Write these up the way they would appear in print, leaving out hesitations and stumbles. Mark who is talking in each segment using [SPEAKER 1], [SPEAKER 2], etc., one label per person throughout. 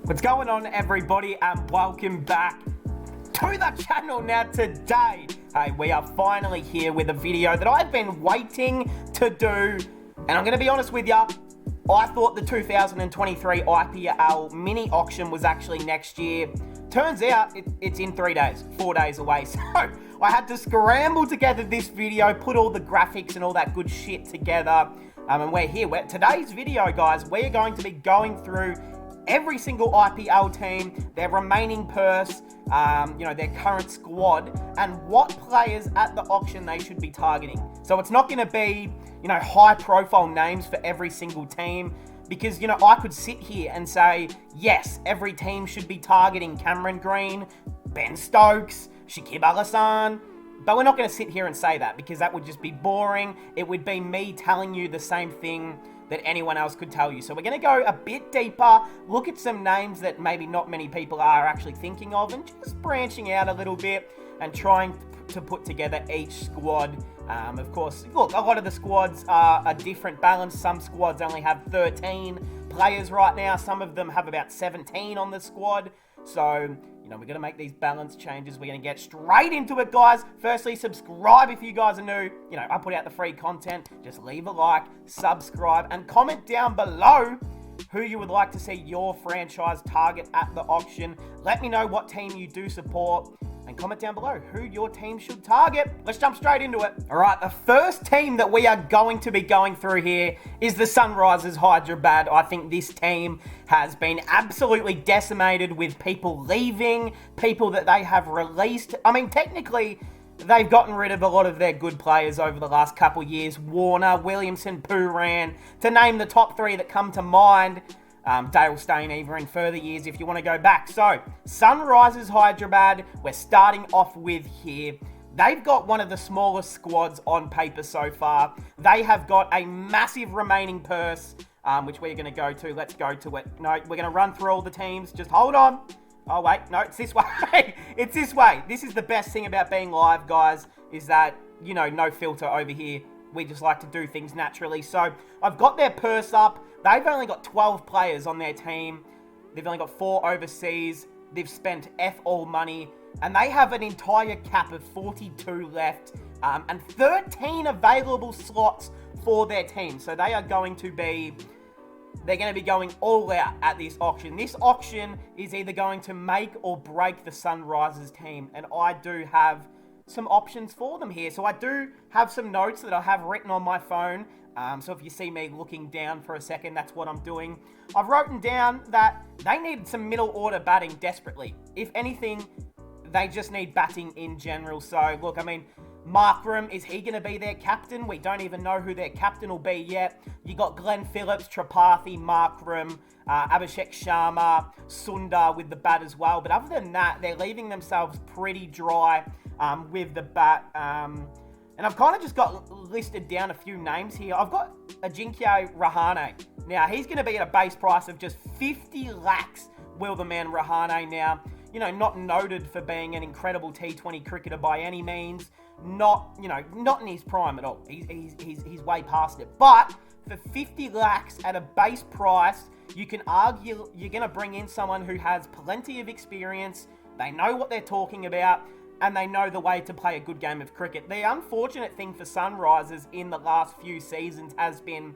[SPEAKER 1] What's going on, everybody, and welcome back to the channel. Now today, we are finally here with a video that I've been waiting to do, and I'm going to be honest with you, I thought the 2023 IPL mini auction was actually next year. Turns out it's in 4 days away, so I had to scramble together this video, put all the graphics and all that good shit together, and we're here. Today's video, guys, we're going to be going through every single IPL team, their remaining purse, their current squad, and what players at the auction they should be targeting. So it's not going to be, high-profile names for every single team, because, I could sit here and say, yes, every team should be targeting Cameron Green, Ben Stokes, Shakib Al Hasan, but we're not going to sit here and say that, because that would just be boring. It would be me telling you the same thing that anyone else could tell you. So we're going to go a bit deeper, look at some names that maybe not many people are actually thinking of, and just branching out a little bit and trying to put together each squad. Of course, look, a lot of the squads are a different balance. Some squads only have 13 players right now. Some of them have about 17 on the squad. So, we're going to make these balance changes. We're going to get straight into it, guys. Firstly, subscribe if you guys are new. I put out the free content. Just leave a like, subscribe, and comment down below who you would like to see your franchise target at the auction. Let me know what team you do support, and comment down below who your team should target. Let's jump straight into it. All right, the first team that we are going to be going through here is the Sunrisers Hyderabad. I think this team has been absolutely decimated with people leaving, people that they have released. I mean, technically, they've gotten rid of a lot of their good players over the last couple of years. Warner, Williamson, Pooran, to name the top three that come to mind. Dale Steyn even in further years if you want to go back. So, Sunrisers Hyderabad, we're starting off with here. They've got one of the smallest squads on paper so far. They have got a massive remaining purse, which we're going to go to. Let's go to it. No, we're going to run through all the teams. Just hold on. Oh, wait. No, it's this way. It's this way. This is the best thing about being live, guys, is that, no filter over here. We just like to do things naturally. So, I've got their purse up. They've only got 12 players on their team. They've only got 4 overseas. They've spent all money. And they have an entire cap of 42 left. And 13 available slots for their team. So they are going to be... They're going to be going all out at this auction. This auction is either going to make or break the Sunrisers team. And I do have some options for them here. So I do have some notes that I have written on my phone. So if you see me looking down for a second, that's what I'm doing. I've written down that they needed some middle order batting desperately. If anything, they just need batting in general. So look, I mean, Markram, is he going to be their captain? We don't even know who their captain will be yet. You got Glenn Phillips, Tripathi, Markram, Abhishek Sharma, Sundar with the bat as well. But other than that, they're leaving themselves pretty dry with the bat. And I've kind of just got listed down a few names here. I've got Ajinkya Rahane. Now, he's going to be at a base price of just 50 lakhs, will the man Rahane. Now, not noted for being an incredible T20 cricketer by any means. Not in his prime at all. He's way past it. But for 50 lakhs at a base price, you can argue you're going to bring in someone who has plenty of experience. They know what they're talking about, and they know the way to play a good game of cricket. The unfortunate thing for Sunrisers in the last few seasons has been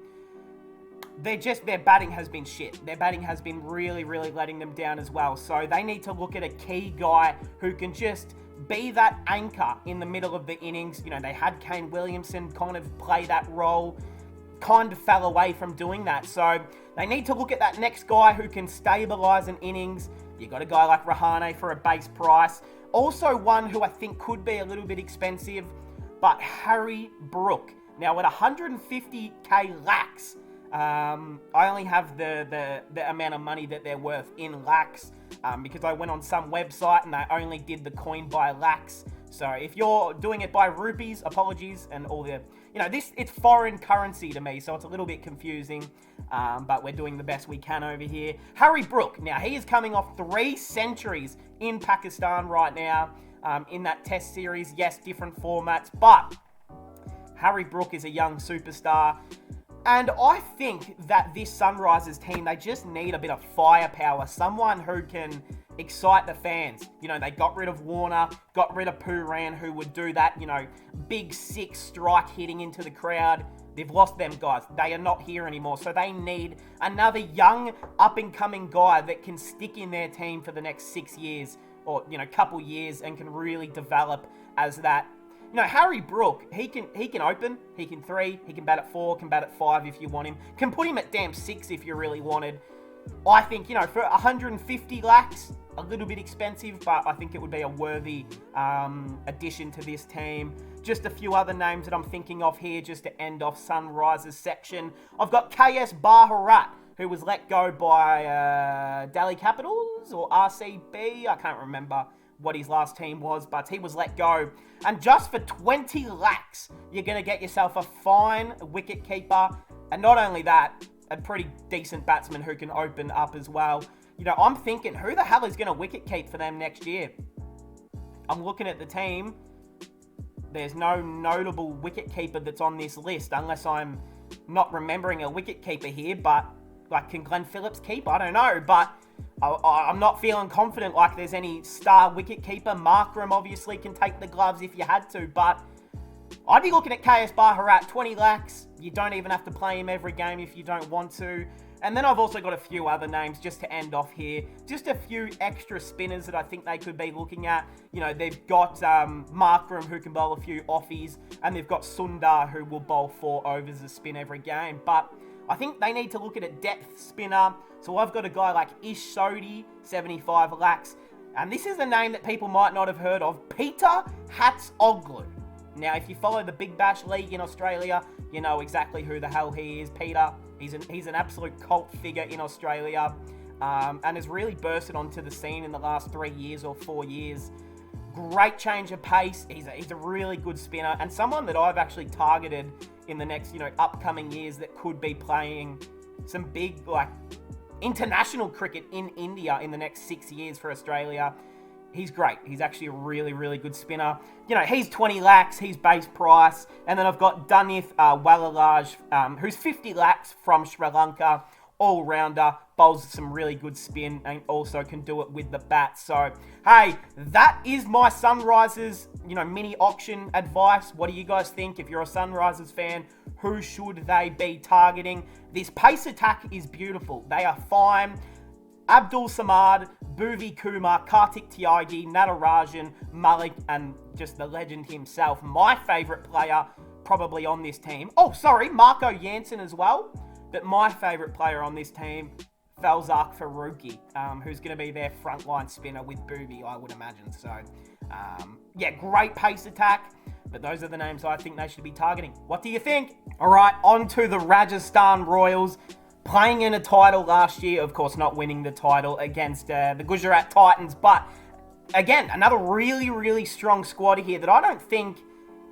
[SPEAKER 1] their batting has been shit. Their batting has been really, really letting them down as well. So they need to look at a key guy who can just be that anchor in the middle of the innings. They had Kane Williamson kind of play that role, kind of fell away from doing that. So they need to look at that next guy who can stabilise an innings. You got a guy like Rahane for a base price. Also one who I think could be a little bit expensive, but Harry Brook. Now at 150k lakhs, I only have the amount of money that they're worth in lakhs, because I went on some website and they only did the coin by lakhs. So if you're doing it by rupees, apologies, and all the, it's foreign currency to me, so it's a little bit confusing, but we're doing the best we can over here. Harry Brook, now he is coming off 3 centuries in Pakistan right now, in that test series. Yes, different formats, but Harry Brook is a young superstar. And I think that this Sunrisers team, they just need a bit of firepower. Someone who can excite the fans. You know, they got rid of Warner, got rid of Pooran, who would do that, you know, big six strike hitting into the crowd. They've lost them guys. They are not here anymore. So they need another young, up-and-coming guy that can stick in their team for the next 6 years or, you know, couple years and can really develop as that. You know, Harry Brook, he can open, he can 3, he can bat at 4, can bat at 5 if you want him. Can put him at damn 6 if you really wanted. I think, you know, for 150 lakhs, a little bit expensive, but I think it would be a worthy addition to this team. Just a few other names that I'm thinking of here just to end off Sunrisers section. I've got KS Bharat, who was let go by Delhi Capitals or RCB. I can't remember what his last team was, but he was let go. And just for 20 lakhs, you're going to get yourself a fine wicket keeper. And not only that, a pretty decent batsman who can open up as well. You know, I'm thinking, who the hell is going to wicket keep for them next year? I'm looking at the team. There's no notable wicket keeper that's on this list, unless I'm not remembering a wicket keeper here. But, like, can Glenn Phillips keep? I don't know, but I'm not feeling confident like there's any star wicket keeper. Markram obviously can take the gloves if you had to, but I'd be looking at KS Bharat, 20 lakhs. You don't even have to play him every game if you don't want to. And then I've also got a few other names just to end off here. Just a few extra spinners that I think they could be looking at. You know, they've got Markram, who can bowl a few offies, and they've got Sundar, who will bowl 4 overs a spin every game. But I think they need to look at a depth spinner. So I've got a guy like Ish Sodhi, 75 lakhs. And this is a name that people might not have heard of, Peter Hatzoglu. Now, if you follow the Big Bash League in Australia, you know exactly who the hell he is. Peter, he's an absolute cult figure in Australia, and has really bursted onto the scene in the last 3 years or 4 years. Great change of pace. He's a really good spinner, and someone that I've actually targeted in the next, you know, upcoming years that could be playing some big, like, international cricket in India in the next 6 years for Australia. He's great. He's actually a really, really good spinner. You know, he's 20 lakhs. He's base price. And then I've got Dunith Wallalaj, who's 50 lakhs from Sri Lanka. All-rounder. Bowls some really good spin and also can do it with the bat. So, hey, that is my Sunrisers, you know, mini auction advice. What do you guys think? If you're a Sunrisers fan, who should they be targeting? This pace attack is beautiful. They are fine. Abdul Samad, Bhuvi Kumar, Kartik Tyagi, Natarajan, Malik, and just the legend himself. My favourite player probably on this team. Oh, sorry, Marco Jansen as well. But my favourite player on this team, Falzak Faruqi, who's going to be their frontline spinner with Bhuvi, I would imagine. So, yeah, great pace attack. But those are the names I think they should be targeting. What do you think? All right, on to the Rajasthan Royals. Playing in a title last year, of course, not winning the title against the Gujarat Titans. But, again, another really, really strong squad here that I don't think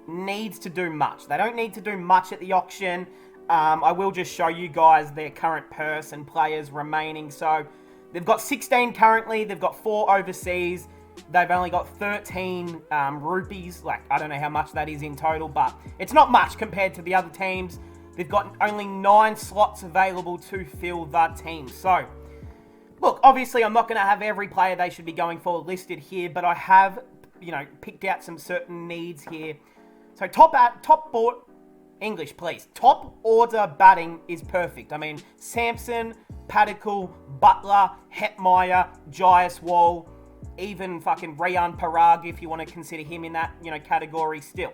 [SPEAKER 1] needs to do much. They don't need to do much at the auction. I will just show you guys their current purse and players remaining. So, they've got 16 currently. They've got 4 overseas. They've only got 13 rupees. Like, I don't know how much that is in total, but it's not much compared to the other teams. They've got only 9 slots available to fill the team. So, look, obviously I'm not going to have every player they should be going for listed here, but I have, you know, picked out some certain needs here. So, top board, English, please. Top order batting is perfect. I mean, Samson, Padikkal, Butler, Hetmeyer, Jaiswal, even fucking Rayan Parag, if you want to consider him in that, you know, category still.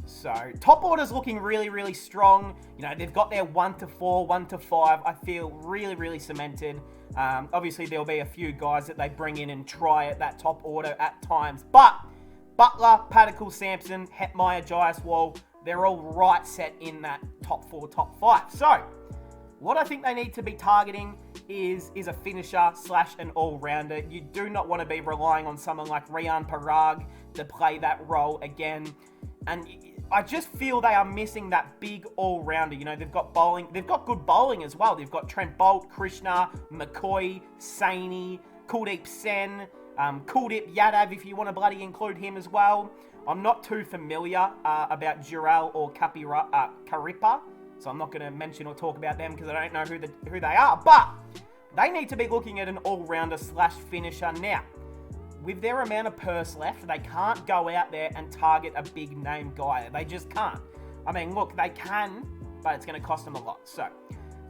[SPEAKER 1] So, top order's looking really, really strong. You know, they've got their 1 to 4, 1 to 5. I feel really, really cemented. Obviously, there'll be a few guys that they bring in and try at that top order at times. But Butler, Padikkal, Sampson, Hetmeyer, Jaiswal, they're all right set in that top 4, top 5. So, what I think they need to be targeting is a finisher / an all-rounder. You do not want to be relying on someone like Rayan Parag to play that role again. And I just feel they are missing that big all-rounder. You know, they've got bowling. They've got good bowling as well. They've got Trent Bolt, Krishna, McCoy, Saini, Kuldeep Sen, Kuldeep Yadav, if you want to bloody include him as well. I'm not too familiar about Jural or Karipa. so I'm not going to mention or talk about them because I don't know who they are. But they need to be looking at an all-rounder/finisher now. With their amount of purse left, they can't go out there and target a big-name guy. They just can't. I mean, look, they can, but it's going to cost them a lot. So,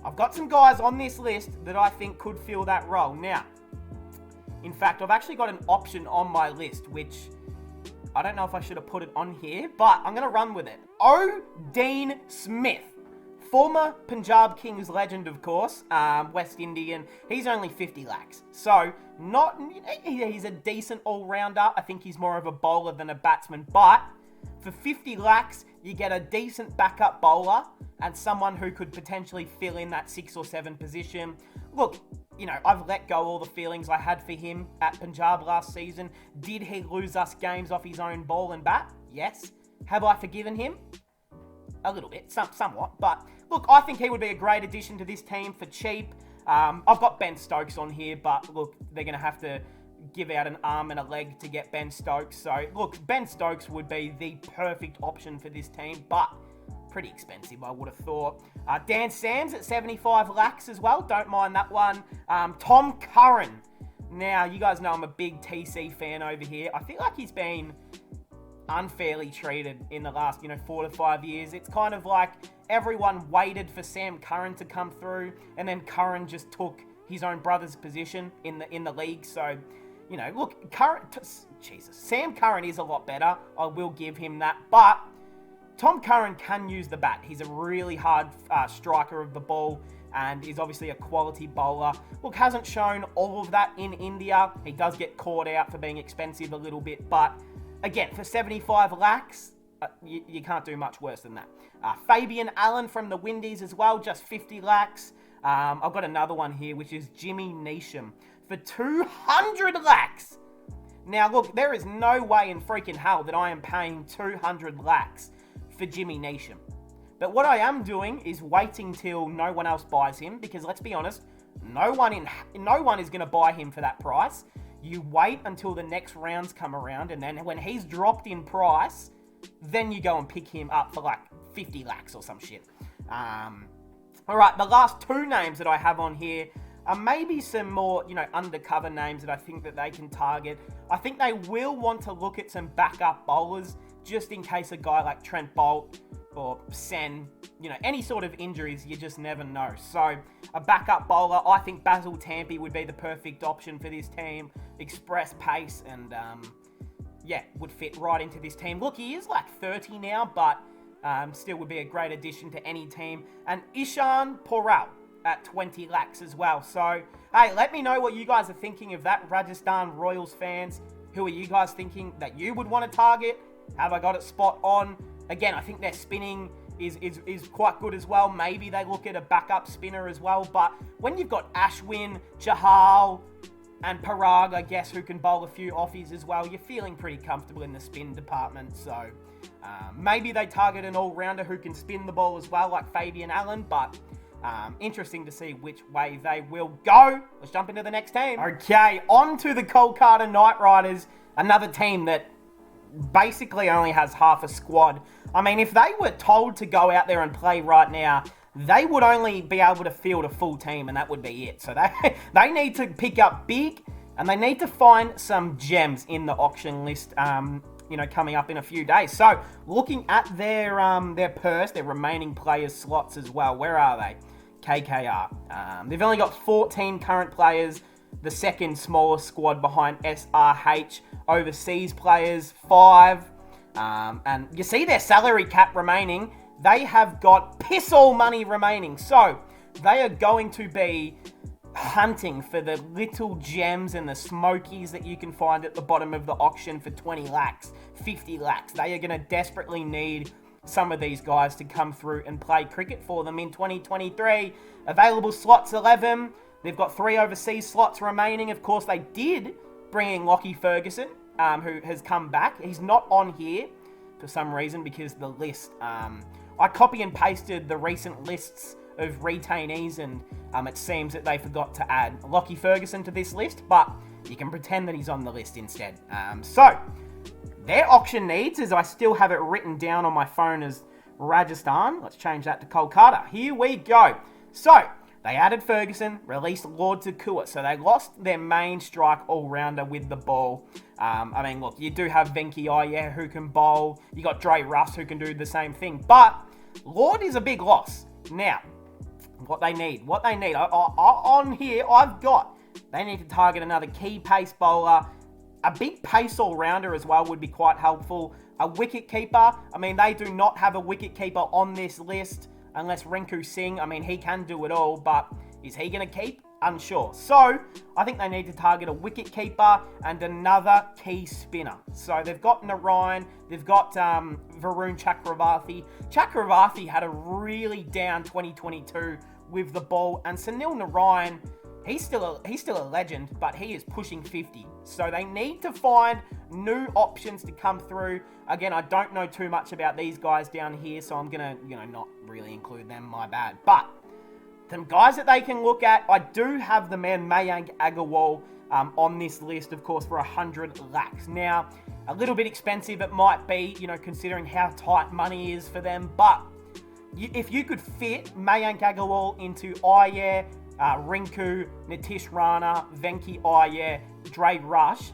[SPEAKER 1] I've got some guys on this list that I think could fill that role. Now, in fact, I've actually got an option on my list, which I don't know if I should have put it on here, but I'm going to run with it. Dean Smith. Former Punjab Kings legend, of course, West Indian. He's only 50 lakhs. So, he's a decent all-rounder. I think he's more of a bowler than a batsman. But, for 50 lakhs, you get a decent backup bowler and someone who could potentially fill in that 6 or 7 position. Look, I've let go all the feelings I had for him at Punjab last season. Did he lose us games off his own ball and bat? Yes. Have I forgiven him? A little bit, somewhat. But, look, I think he would be a great addition to this team for cheap. I've got Ben Stokes on here, but, look, they're going to have to give out an arm and a leg to get Ben Stokes. So, look, Ben Stokes would be the perfect option for this team, but pretty expensive, I would have thought. Dan Sands at 75 lakhs as well. Don't mind that one. Tom Curran. Now, you guys know I'm a big TC fan over here. I feel like he's been unfairly treated in the last, 4 to 5 years. It's kind of like everyone waited for Sam Curran to come through, and then Curran just took his own brother's position in the league. So, look, Sam Curran is a lot better. I will give him that. But Tom Curran can use the bat. He's a really hard striker of the ball and is obviously a quality bowler. Look, hasn't shown all of that in India. He does get caught out for being expensive a little bit. But, again, for 75 lakhs, you can't do much worse than that. Fabian Allen from the Windies as well, just 50 lakhs. I've got another one here, which is Jimmy Neesham for 200 lakhs. Now, look, there is no way in freaking hell that I am paying 200 lakhs for Jimmy Neesham. But what I am doing is waiting till no one else buys him, because let's be honest, no one is going to buy him for that price. You wait until the next rounds come around, and then when he's dropped in price, then you go and pick him up for like 50 lakhs or some shit. Alright, the last 2 names that I have on here are maybe some more, undercover names that I think that they can target. I think they will want to look at some backup bowlers, just in case a guy like Trent Boult or Sen, any sort of injuries, you just never know. So, a backup bowler, I think Basil Tampi would be the perfect option for this team. Express pace and, would fit right into this team. Look, he is like 30 now, but still would be a great addition to any team. And Ishan Poral at 20 lakhs as well. So, hey, let me know what you guys are thinking of that, Rajasthan Royals fans. Who are you guys thinking that you would want to target? Have I got it spot on? Again, I think their spinning is quite good as well. Maybe they look at a backup spinner as well. But when you've got Ashwin, Chahal, and Parag, I guess, who can bowl a few offies as well, you're feeling pretty comfortable in the spin department. So maybe they target an all-rounder who can spin the ball as well, like Fabian Allen. But interesting to see which way they will go. Let's jump into the next team. Okay, on to the Kolkata Knight Riders, another team that basically only has half a squad. I mean, if they were told to go out there and play right now, they would only be able to field a full team, and that would be it. So they need to pick up big, and they need to find some gems in the auction list, coming up in a few days. So, looking at their purse, their remaining players' slots as well. Where are they? KKR. They've only got 14 current players, the second smallest squad behind SRH. Overseas players, 5. And you see their salary cap remaining. They have got piss all money remaining. So, they are going to be hunting for the little gems and the smokies that you can find at the bottom of the auction for 20 lakhs, 50 lakhs. They are going to desperately need some of these guys to come through and play cricket for them in 2023. Available slots 11. They've got 3 overseas slots remaining. Of course, they did bring in Lockie Ferguson, who has come back. He's not on here for some reason because the list... I copy and pasted the recent lists of retainees, and it seems that they forgot to add Lockie Ferguson to this list, but you can pretend that he's on the list instead. So, their auction needs, as I still have it written down on my phone as Rajasthan. Let's change that to Kolkata. Here we go. So, they added Ferguson, released Lord Takua. So they lost their main strike all-rounder with the ball. I mean, look, you do have Venki Iyer who can bowl. You got Dre Russ who can do the same thing. But Lord is a big loss. Now, what they need. On here, they need to target another key pace bowler. A big pace all-rounder as well would be quite helpful. A wicket keeper. I mean, they do not have a wicket keeper on this list. Unless Rinku Singh, I mean, he can do it all, but is he going to keep? Unsure. So, I think they need to target a wicket keeper and another key spinner. So, they've got Narayan, they've got Varun Chakravarthi. Chakravarthi had a really down 2022 with the ball, and Sunil Narayan, he's still a legend, but he is pushing 50. So, they need to find new options to come through. Again, I don't know too much about these guys down here, so I'm going to, not really include them, my bad. But some guys that they can look at, I do have the man Mayank Agarwal on this list, of course, for 100 lakhs. Now, a little bit expensive it might be, considering how tight money is for them. But if you could fit Mayank Agarwal into Iyer, Rinku, Nitish Rana, Venki Iyer, Dre Russ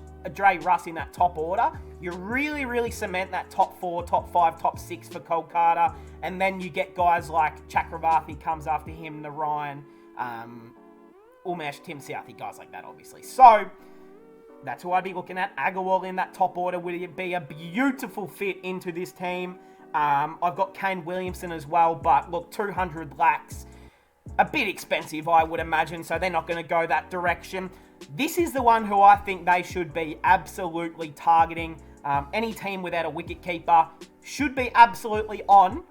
[SPEAKER 1] in that top order, you really, really cement that top 4, top 5, top 6 for Kolkata. And then you get guys like Chakravarthi comes after him, Narayan, Umesh, Tim Southee, guys like that, obviously. So, that's who I'd be looking at. Agarwal in that top order would be a beautiful fit into this team. I've got Kane Williamson as well, but look, 200 lakhs. A bit expensive, I would imagine, so they're not going to go that direction. This is the one who I think they should be absolutely targeting. Any team without a wicketkeeper should be absolutely on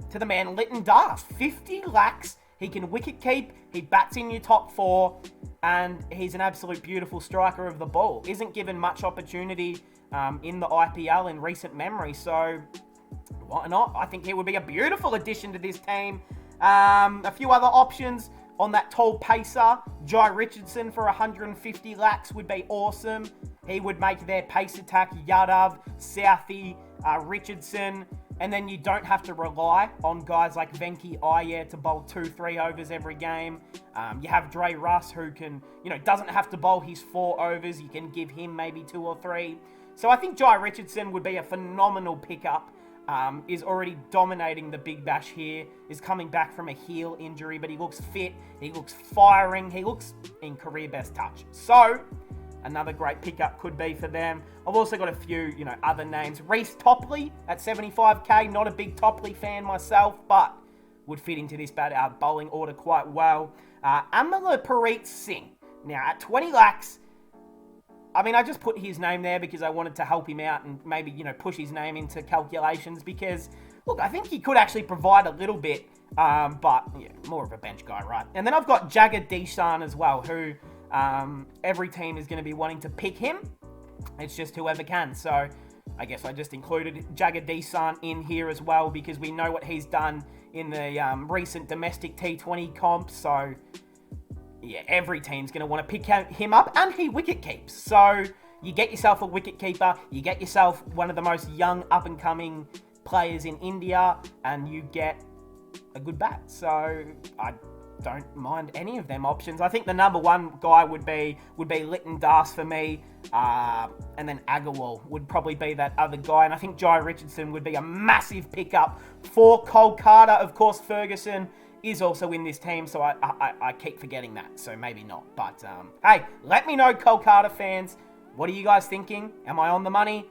[SPEAKER 1] to the man Lytton Das. 50 lakhs, he can wicket keep, he bats in your top 4, and he's an absolute beautiful striker of the ball. Isn't given much opportunity in the IPL in recent memory, so why not? I think he would be a beautiful addition to this team. A few other options on that tall pacer. Jai Richardson for 150 lakhs would be awesome. He would make their pace attack Yadav, Southee, Richardson. And then you don't have to rely on guys like Venki Iyer to bowl 2-3 overs every game. You have Dre Russ who can, doesn't have to bowl his 4 overs. You can give him maybe 2 or 3. So I think Jai Richardson would be a phenomenal pickup. Is already dominating the Big Bash here, is coming back from a heel injury, but he looks fit, he looks firing, he looks in career best touch. So, another great pickup could be for them. I've also got a few, other names. Reece Topley at 75k, not a big Topley fan myself, but would fit into this bowling order quite well. Amarpreet Singh, now at 20 lakhs, I mean, I just put his name there because I wanted to help him out and maybe, push his name into calculations because, look, I think he could actually provide a little bit, but, yeah, more of a bench guy, right? And then I've got Jagadish as well, who every team is going to be wanting to pick him. It's just whoever can. So, I guess I just included Jagadish in here as well because we know what he's done in the recent domestic T20 comp, so yeah, every team's going to want to pick him up, and he wicket keeps. So you get yourself a wicket keeper, you get yourself one of the most young up-and-coming players in India, and you get a good bat. So I don't mind any of them options. I think the number one guy would be Lytton Das for me, and then Agarwal would probably be that other guy. And I think Jai Richardson would be a massive pickup for Kolkata. Of course, Ferguson is also in this team, so I keep forgetting that, so maybe not. But, hey, let me know, Kolkata fans, what are you guys thinking? Am I on the money?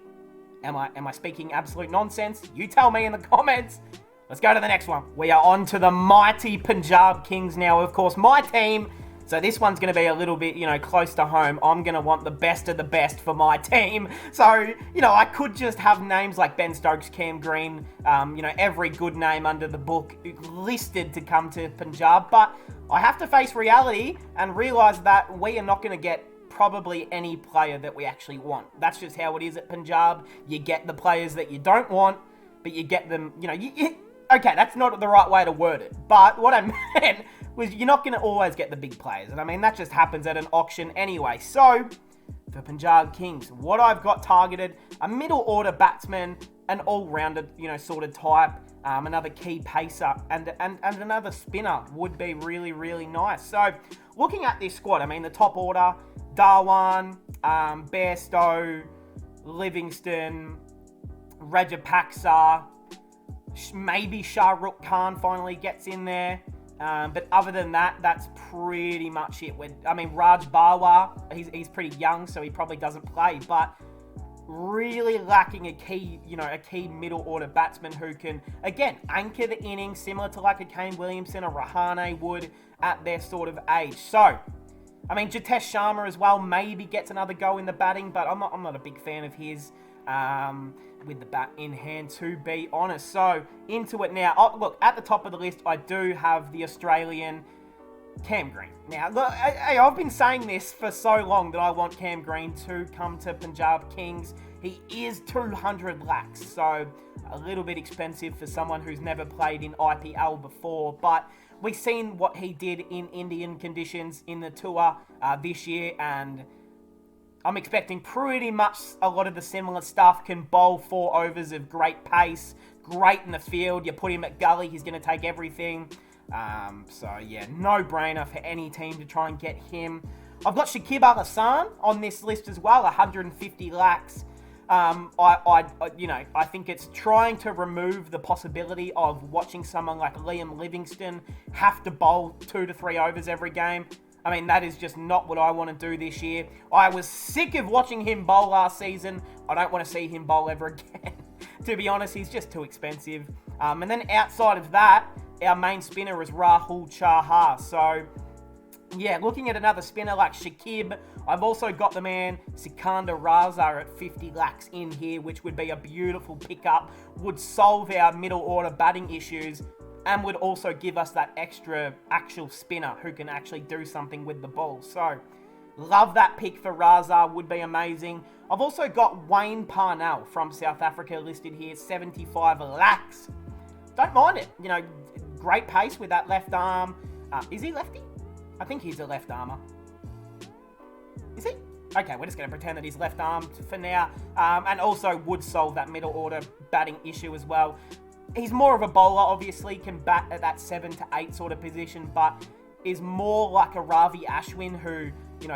[SPEAKER 1] Am I speaking absolute nonsense? You tell me in the comments. Let's go to the next one. We are on to the mighty Punjab Kings now. Of course, my team. So this one's going to be a little bit, close to home. I'm going to want the best of the best for my team. So, I could just have names like Ben Stokes, Cam Green, every good name under the book listed to come to Punjab. But I have to face reality and realise that we are not going to get probably any player that we actually want. That's just how it is at Punjab. You get the players that you don't want, but you get them, okay, that's not the right way to word it. But what I meant was you're not going to always get the big players. And I mean, that just happens at an auction anyway. So, for Punjab Kings, what I've got targeted, a middle order batsman, an all-rounded, sort of type. another key pacer, and another spinner would be really, really nice. So, looking at this squad, I mean, the top order, Darwan, Bairstow, Livingston, Rajapaksa, maybe Shah Rukh Khan finally gets in there. But other than that, that's pretty much it. Raj Barwa, he's pretty young, so he probably doesn't play, but really lacking a key middle order batsman who can, again, anchor the innings, similar to like a Kane Williamson or Rahane would at their sort of age. So, Jitesh Sharma as well maybe gets another go in the batting, but I'm not a big fan of his with the bat in hand, to be honest. So, into it now. Oh, look, at the top of the list, I do have the Australian Cam Green. Now, look, I've been saying this for so long that I want Cam Green to come to Punjab Kings. He is 200 lakhs, so a little bit expensive for someone who's never played in IPL before, but we've seen what he did in Indian conditions in the tour this year, and I'm expecting pretty much a lot of the similar stuff. Can bowl 4 overs of great pace, great in the field. You put him at gully, he's going to take everything. So yeah, no-brainer for any team to try and get him. I've got Shakib Al Hasan on this list as well, 150 lakhs. I think it's trying to remove the possibility of watching someone like Liam Livingston have to bowl 2 to 3 overs every game. That is just not what I want to do this year. I was sick of watching him bowl last season. I don't want to see him bowl ever again. To be honest, he's just too expensive. And then outside of that, our main spinner is Rahul Chahar. So, yeah, looking at another spinner like Shakib, I've also got the man Sikandar Raza at 50 lakhs in here, which would be a beautiful pickup, would solve our middle order batting issues, and would also give us that extra actual spinner who can actually do something with the ball. So, love that pick for Raza, would be amazing. I've also got Wayne Parnell from South Africa listed here, 75 lakhs. Don't mind it. Great pace with that left arm. Is he lefty? I think he's a left armer. Is he? Okay, we're just going to pretend that he's left armed for now. And also would solve that middle order batting issue as well. He's more of a bowler, obviously, can bat at that 7 to 8 sort of position, but is more like a Ravi Ashwin who,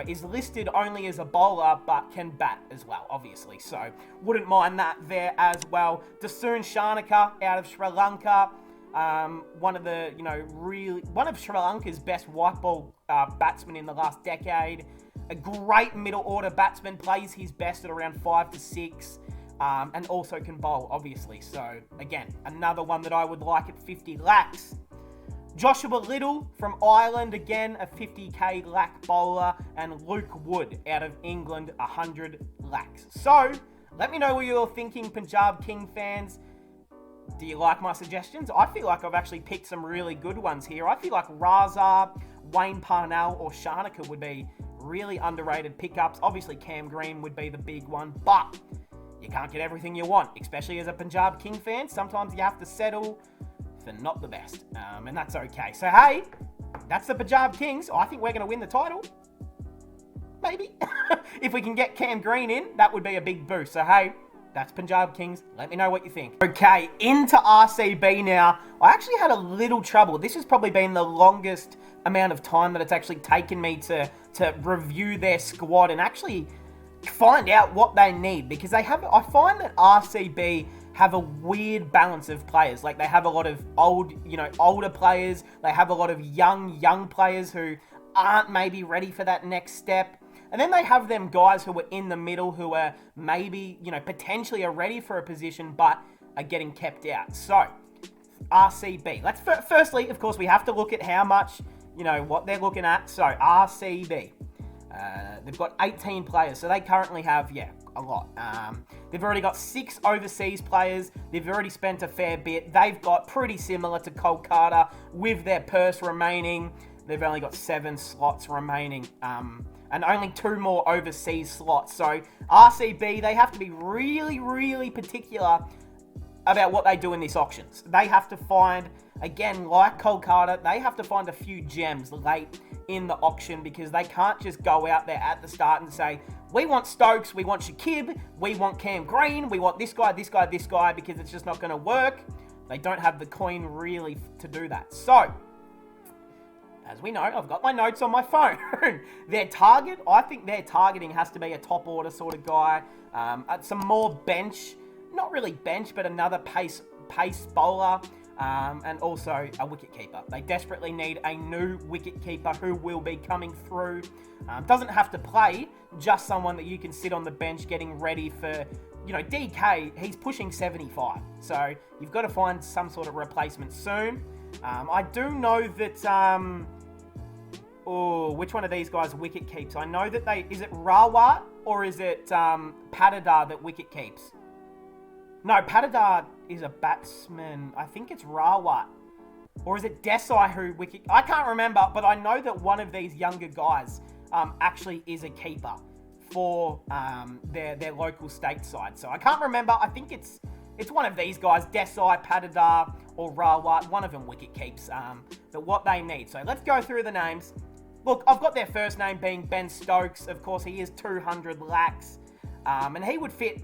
[SPEAKER 1] is listed only as a bowler, but can bat as well, obviously. So, wouldn't mind that there as well. Dasun Shanaka out of Sri Lanka. One of Sri Lanka's best white ball batsmen in the last decade. A great middle order batsman, plays his best at around 5 to 6. And also can bowl, obviously. So, again, another one that I would like at 50 lakhs. Joshua Little from Ireland, again, a 50k lakh bowler. And Luke Wood out of England, 100 lakhs. So, let me know what you're thinking, Punjab King fans. Do you like my suggestions? I feel like I've actually picked some really good ones here. I feel like Raza, Wayne Parnell, or Shanaka would be really underrated pickups. Obviously, Cam Green would be the big one, but you can't get everything you want, especially as a Punjab King fan. Sometimes you have to settle for not the best, and that's okay. So, hey, that's the Punjab Kings. I think we're going to win the title. Maybe. If we can get Cam Green in, that would be a big boost. So, hey, that's Punjab Kings. Let me know what you think. Okay, into RCB now. I actually had a little trouble. This has probably been the longest amount of time that it's actually taken me to review their squad and actually find out what they need, because I find that RCB have a weird balance of players. Like, they have a lot of older players. They have a lot of young players who aren't maybe ready for that next step. And then they have them guys who are in the middle who are maybe, potentially are ready for a position but are getting kept out. So, RCB. Let's firstly, of course, we have to look at how much, what they're looking at. So, RCB. They've got 18 players, so they currently have, a lot. They've already got 6 overseas players. They've already spent a fair bit. They've got pretty similar to Kolkata with their purse remaining. They've only got 7 slots remaining. And only 2 more overseas slots. So, RCB, they have to be really, really particular about what they do in these auctions. They have to find, again, like Kolkata, they have to find a few gems late in the auction, because they can't just go out there at the start and say, we want Stokes, we want Shakib, we want Cam Green, we want this guy, because it's just not going to work. They don't have the coin really to do that. So, as we know, I've got my notes on my phone. Their target, I think their targeting has to be a top order sort of guy. Some more bench, not really bench, but another pace bowler. And also a wicketkeeper. They desperately need a new wicketkeeper who will be coming through. Doesn't have to play, just someone that you can sit on the bench getting ready for, you know, DK, he's pushing 75. So you've got to find some sort of replacement soon. I do know that, which one of these guys wicket keeps? I know that is it Rawat or is it Patidar that wicket keeps? No, Patidar is a batsman. I think it's Rawat. Or is it Desai who wicket... I can't remember, but I know that one of these younger guys actually is a keeper for their local state side. So I can't remember. I think it's one of these guys, Desai, Patidar, or Rawat. One of them wicket keeps. But what they need. So let's go through the names. Look, I've got their first name being Ben Stokes. Of course, he is 200 lakhs. And he would fit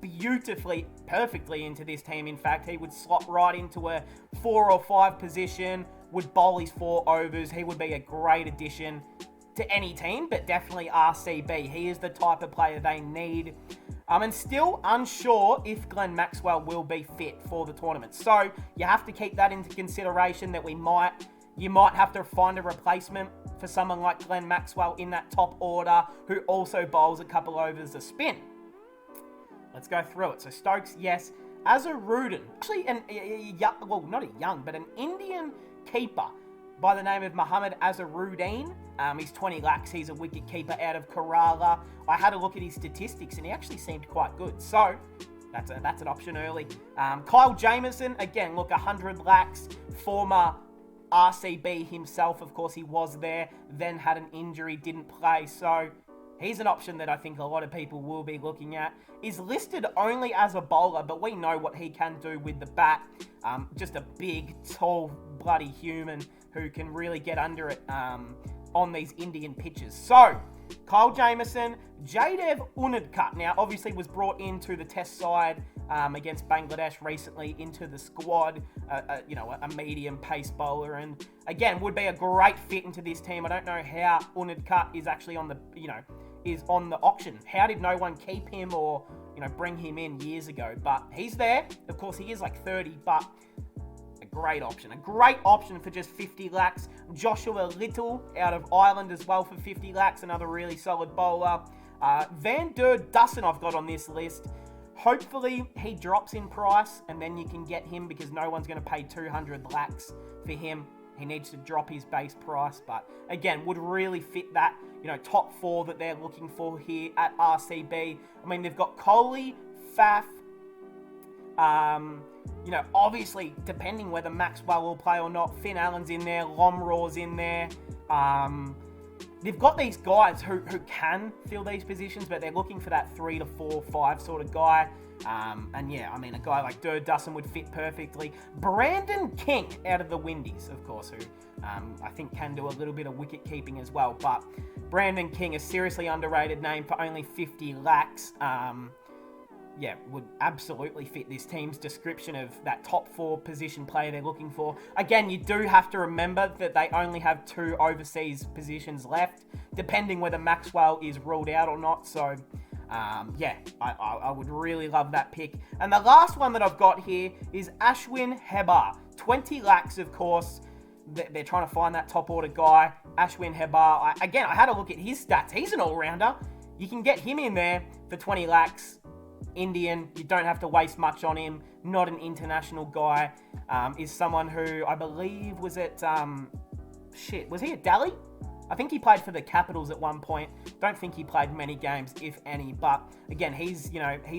[SPEAKER 1] beautifully, perfectly into this team. In fact, he would slot right into a 4 or 5 position, would bowl his 4 overs. He would be a great addition to any team, but definitely RCB. He is the type of player they need. And still unsure if Glenn Maxwell will be fit for the tournament. So you have to keep that into consideration that you might have to find a replacement for someone like Glenn Maxwell in that top order who also bowls a couple overs of spin. Let's go through it. So Stokes, yes. Azharuddin, actually not a young, but an Indian keeper by the name of Mohammad Azharuddin. He's 20 lakhs. He's a wicket keeper out of Kerala. I had a look at his statistics and he actually seemed quite good. So that's an option early. Kyle Jamieson, again, look, 100 lakhs. Former RCB himself, of course, he was there, then had an injury, didn't play. So he's an option that I think a lot of people will be looking at. Is listed only as a bowler, but we know what he can do with the bat. Just a big, tall, bloody human who can really get under it on these Indian pitches. So, Kyle Jamieson, Jaydev Unadkat, now obviously was brought into the test side against Bangladesh recently into the squad, a medium pace bowler, and again would be a great fit into this team. I don't know how Unadkat is actually on the auction. How did no one keep him or bring him in years ago? But he's there. Of course, he is like 30, but a great option for just 50 lakhs. Joshua Little out of Ireland as well for 50 lakhs, another really solid bowler. Van der Dussen I've got on this list. Hopefully he drops in price and then you can get him because no one's going to pay 200 lakhs for him. He needs to drop his base price, but again, would really fit that, top 4 that they're looking for here at RCB. I mean, they've got Kohli, Faf, obviously, depending whether Maxwell will play or not, Finn Allen's in there, Lomraw's in there. They've got these guys who can fill these positions, but they're looking for that 3 to 4, 5 sort of guy. A guy like Der Dussen would fit perfectly. Brandon King out of the Windies, of course, who I think can do a little bit of wicket keeping as well. But Brandon King, a seriously underrated name for only 50 lakhs. Would absolutely fit this team's description of that top 4 position player they're looking for. Again, you do have to remember that they only have 2 overseas positions left, depending whether Maxwell is ruled out or not. So, I would really love that pick. And the last one that I've got here is Ashwin Hebar. 20 lakhs, of course. They're trying to find that top order guy. Ashwin Hebar. I had a look at his stats. He's an all-rounder. You can get him in there for 20 lakhs. Indian, you don't have to waste much on him. Not an international guy. Is someone who I believe was at was he at Delhi? I think he played for the Capitals at one point. Don't think he played many games, if any. But again, he's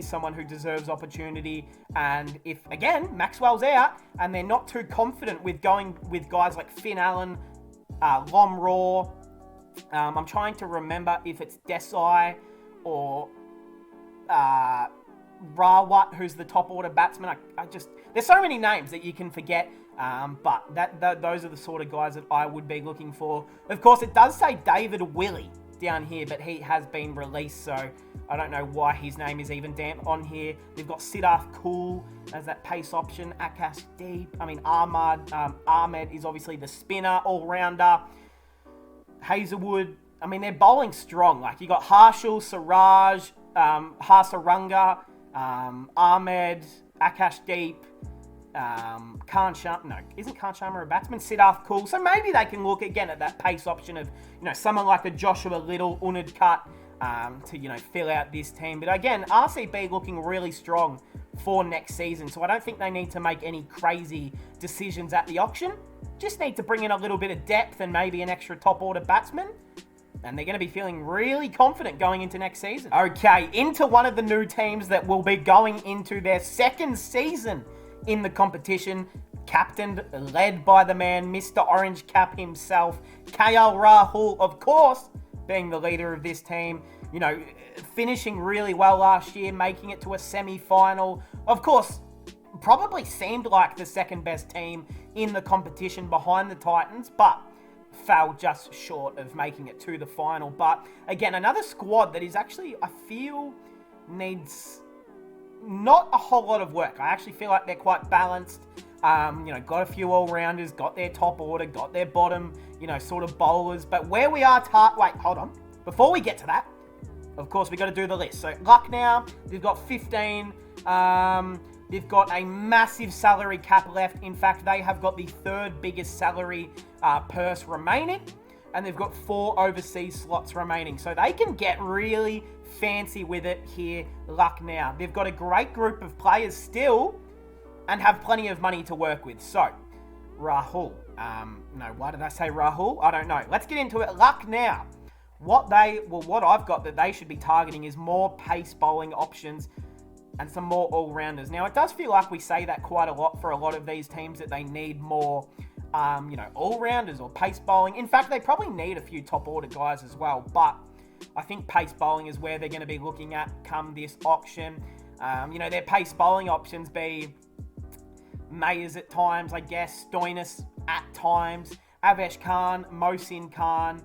[SPEAKER 1] someone who deserves opportunity. And if again Maxwell's out and they're not too confident with going with guys like Finn Allen, Lomraw. I'm trying to remember if it's Desai or Rawat, who's the top order batsman. There's so many names that you can forget. But those are the sort of guys that I would be looking for. Of course, it does say David Willey down here, but he has been released, so I don't know why his name is even damn on here. They've got Siddharth Cool as that pace option. Akash Deep. I mean, Ahmed is obviously the spinner, all-rounder. Hazelwood. I mean, they're bowling strong. Like, you got Harshal, Siraj, Hasaranga, Ahmed, Akash Deep, Khan Sharma. No, isn't Khan Sharma a batsman? Siddharth Cool. So maybe they can look again at that pace option of, someone like a Joshua Little, Unadkat, to, fill out this team. But again, RCB looking really strong for next season. So I don't think they need to make any crazy decisions at the auction. Just need to bring in a little bit of depth and maybe an extra top order batsman. And they're going to be feeling really confident going into next season. Okay, into one of the new teams that will be going into their second season in the competition. Captained, led by the man, Mr. Orange Cap himself, KL Rahul, of course, being the leader of this team. Finishing really well last year, making it to a semi-final. Of course, probably seemed like the second best team in the competition behind the Titans, but fell just short of making it to the final. But again, another squad that is actually, I feel, needs not a whole lot of work. I actually feel like they're quite balanced. Got a few all-rounders, got their top order, got their bottom, sort of bowlers. But where we are, wait, hold on. Before we get to that, of course, we got to do the list. So Lucknow, they've got 15. They've got a massive salary cap left. In fact, they have got the third biggest salary purse remaining. And they've got 4 overseas slots remaining. So they can get really fancy with it here, Lucknow. They've got a great group of players still and have plenty of money to work with. So, Rahul. No, why did I say Rahul? I don't know. Let's get into it. Lucknow. What I've got that they should be targeting is more pace bowling options and some more all-rounders. Now, it does feel like we say that quite a lot for a lot of these teams, that they need more, all-rounders or pace bowling. In fact, they probably need a few top-order guys as well, but I think pace bowling is where they're going to be looking at come this auction. Their pace bowling options be Mayers at times, I guess, Stoinis at times, Avesh Khan, Mohsin Khan,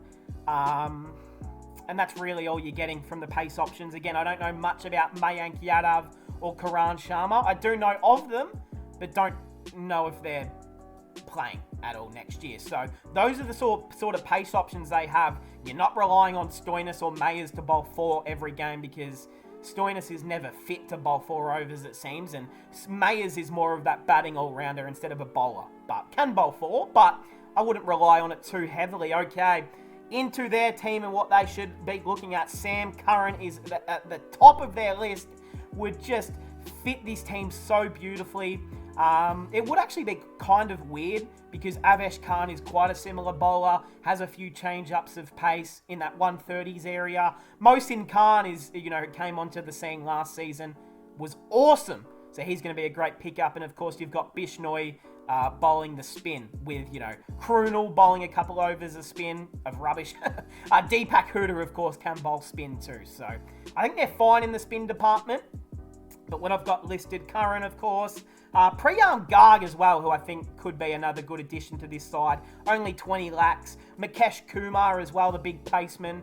[SPEAKER 1] and that's really all you're getting from the pace options. Again, I don't know much about Mayank Yadav or Karan Sharma. I do know of them, but don't know if they're playing at all next year. So those are the sort of pace options they have. You're not relying on Stoinis or Mayers to bowl 4 every game, because Stoinis is never fit to bowl 4 overs, it seems, and Mayers is more of that batting all-rounder instead of a bowler, but can bowl 4, but I wouldn't rely on it too heavily. Okay, into their team and what they should be looking at. Sam Curran is at the top of their list, would just fit this team so beautifully. It would actually be kind of weird because Avesh Khan is quite a similar bowler, has a few change-ups of pace in that 130s area. Mohsin Khan is, came onto the scene last season, was awesome. So he's going to be a great pickup. And of course, you've got Bishnoi bowling the spin with, Krunal bowling a couple overs of spin of rubbish. Deepak Huda, of course, can bowl spin too. So I think they're fine in the spin department. But what I've got listed, Curran, of course. Priyam Garg as well, who I think could be another good addition to this side. Only 20 lakhs. Mukesh Kumar as well, the big paceman.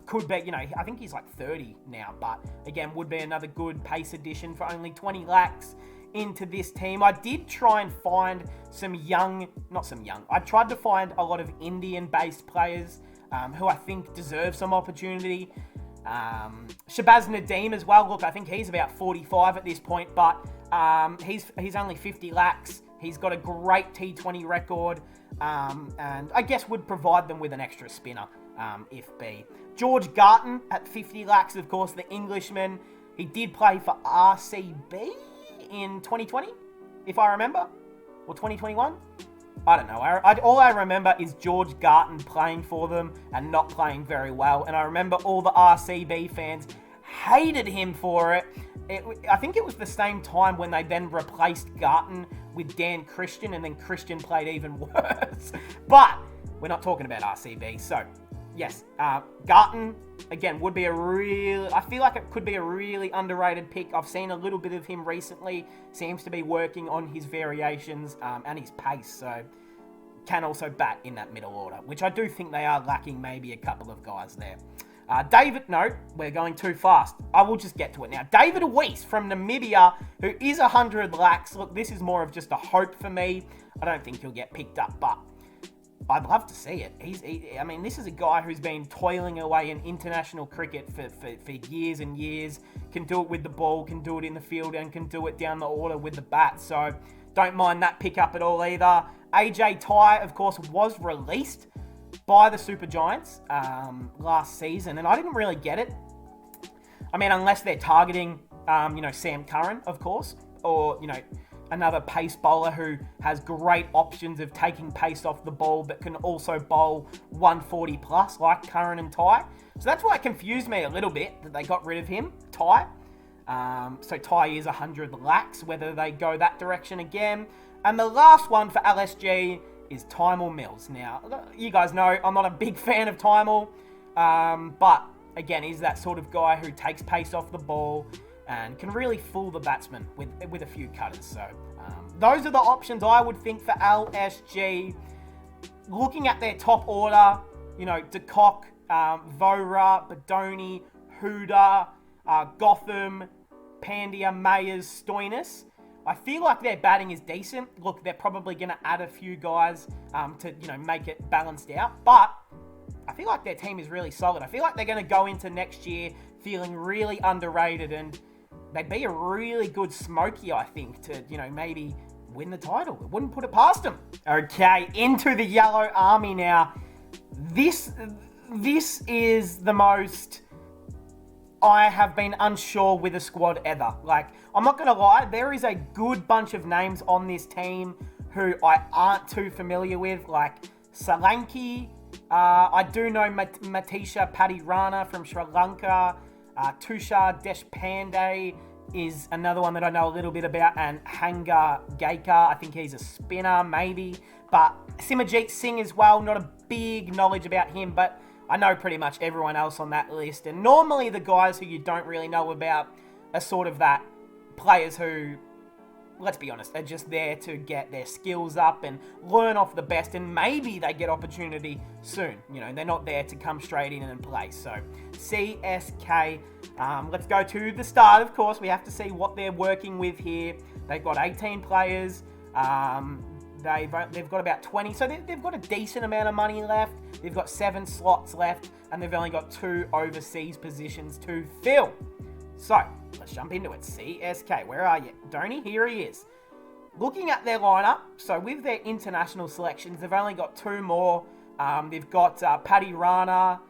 [SPEAKER 1] Could be, I think he's like 30 now. But again, would be another good pace addition for only 20 lakhs into this team. I did try and find I tried to find a lot of Indian-based players who I think deserve some opportunity. Shabazz Nadeem as well. Look, I think he's about 45 at this point, but he's only 50 lakhs. He's got a great T20 record, and I guess would provide them with an extra spinner, if be. George Garton at 50 lakhs, of course, the Englishman. He did play for RCB in 2020, if I remember, or 2021. I don't know. All I remember is George Garton playing for them and not playing very well. And I remember all the RCB fans hated him for it. I think it was the same time when they then replaced Garton with Dan Christian, and then Christian played even worse. But we're not talking about RCB. So, yes, Garton, again, would be I feel like it could be a really underrated pick. I've seen a little bit of him recently. Seems to be working on his variations and his pace. So, can also bat in that middle order, which I do think they are lacking maybe a couple of guys there. No, we're going too fast. I will just get to it now. David Weiss from Namibia, who is 100 lakhs. Look, this is more of just a hope for me. I don't think he'll get picked up, but I'd love to see it. I mean, this is a guy who's been toiling away in international cricket for years and years. Can do it with the ball, can do it in the field, and can do it down the order with the bat. So don't mind that pickup at all either. AJ Tye, of course, was released by the Super Giants last season, and I didn't really get it. I mean, unless they're targeting, Sam Curran, of course, or, another pace bowler who has great options of taking pace off the ball, but can also bowl 140 plus like Curran and Tye. So that's why it confused me a little bit that they got rid of him, Tye. So Tye is 100 lakhs, whether they go that direction again. And the last one for LSG is Tymel Mills. Now, you guys know I'm not a big fan of Tymel, but again, he's that sort of guy who takes pace off the ball and can really fool the batsman with a few cutters. So those are the options I would think for LSG. Looking at their top order, De Kock, Vora, Badoni, Huda, Gotham, Pandya, Mayers, Stoinis. I feel like their batting is decent. Look, they're probably going to add a few guys to, make it balanced out. But I feel like their team is really solid. I feel like they're going to go into next year feeling really underrated, and they'd be a really good smoky, I think, to, maybe win the title. It wouldn't put it past them. Okay, into the Yellow Army now. This is the most I have been unsure with a squad ever. Like, I'm not going to lie, there is a good bunch of names on this team who I aren't too familiar with, like Solanki. I do know Matisha Padirana from Sri Lanka. Tushar Deshpande is another one that I know a little bit about, and Hanga Gaika, I think he's a spinner, maybe. But Simajit Singh as well, not a big knowledge about him, but I know pretty much everyone else on that list. And normally the guys who you don't really know about are sort of that players who, let's be honest, are just there to get their skills up and learn off the best, and maybe they get opportunity soon. They're not there to come straight in and play. So CSK, let's go to the start. Of course, we have to see what they're working with here. They've got 18 players. They've got about 20, so they've got a decent amount of money left. They've got 7 slots left, and they've only got 2 overseas positions to fill. So, let's jump into it. CSK, where are you? Dhoni, here he is. Looking at their lineup, so with their international selections, they've only got 2 more. They've got Paddy Rana,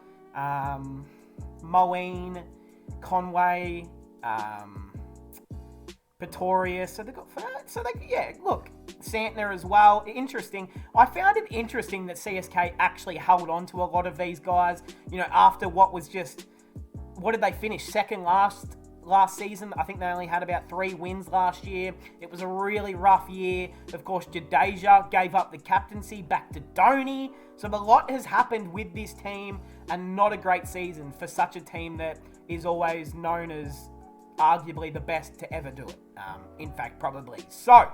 [SPEAKER 1] Moeen, Conway, Pretorius. Look, Santner as well. Interesting. I found it interesting that CSK actually held on to a lot of these guys, after what did they finish? Second last season. I think they only had about 3 wins last year. It was a really rough year. Of course, Jadeja gave up the captaincy back to Dhoni. So a lot has happened with this team, and not a great season for such a team that is always known as arguably the best to ever do it. In fact, probably. So,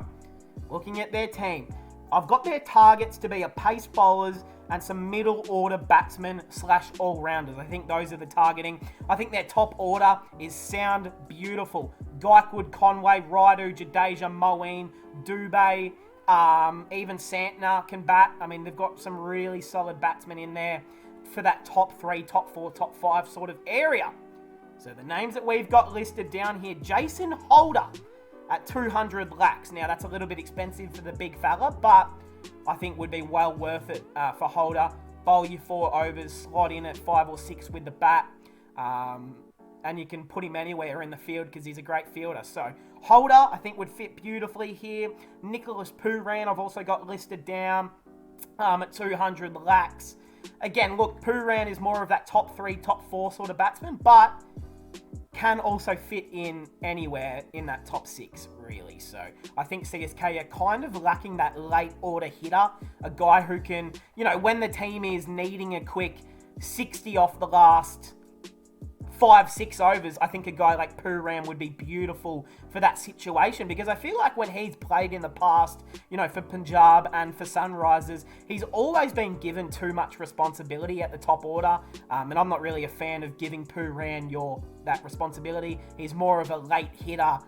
[SPEAKER 1] looking at their team, I've got their targets to be a pace bowlers and some middle order batsmen / all-rounders. I think those are the targeting. I think their top order is sound beautiful. Gaikwood, Conway, Raidu, Jadeja, Moeen, Dubé, even Santner can bat. I mean, they've got some really solid batsmen in there for that top 3, top 4, top 5 sort of area. So the names that we've got listed down here, Jason Holder at 200 lakhs. Now, that's a little bit expensive for the big fella, but I think would be well worth it for Holder. Bowl you 4 overs, slot in at 5 or 6 with the bat, and you can put him anywhere in the field because he's a great fielder. So Holder, I think, would fit beautifully here. Nicholas Pooran, I've also got listed down at 200 lakhs. Again, look, Pooran is more of that top 3, top 4 sort of batsman, but can also fit in anywhere in that top 6, really. So I think CSK are kind of lacking that late order hitter, a guy who can, when the team is needing a quick 60 off the last 5-6 overs, I think a guy like Pooran would be beautiful for that situation, because I feel like when he's played in the past, for Punjab and for Sunrisers, he's always been given too much responsibility at the top order, and I'm not really a fan of giving Pooran that responsibility. He's more of a late hitter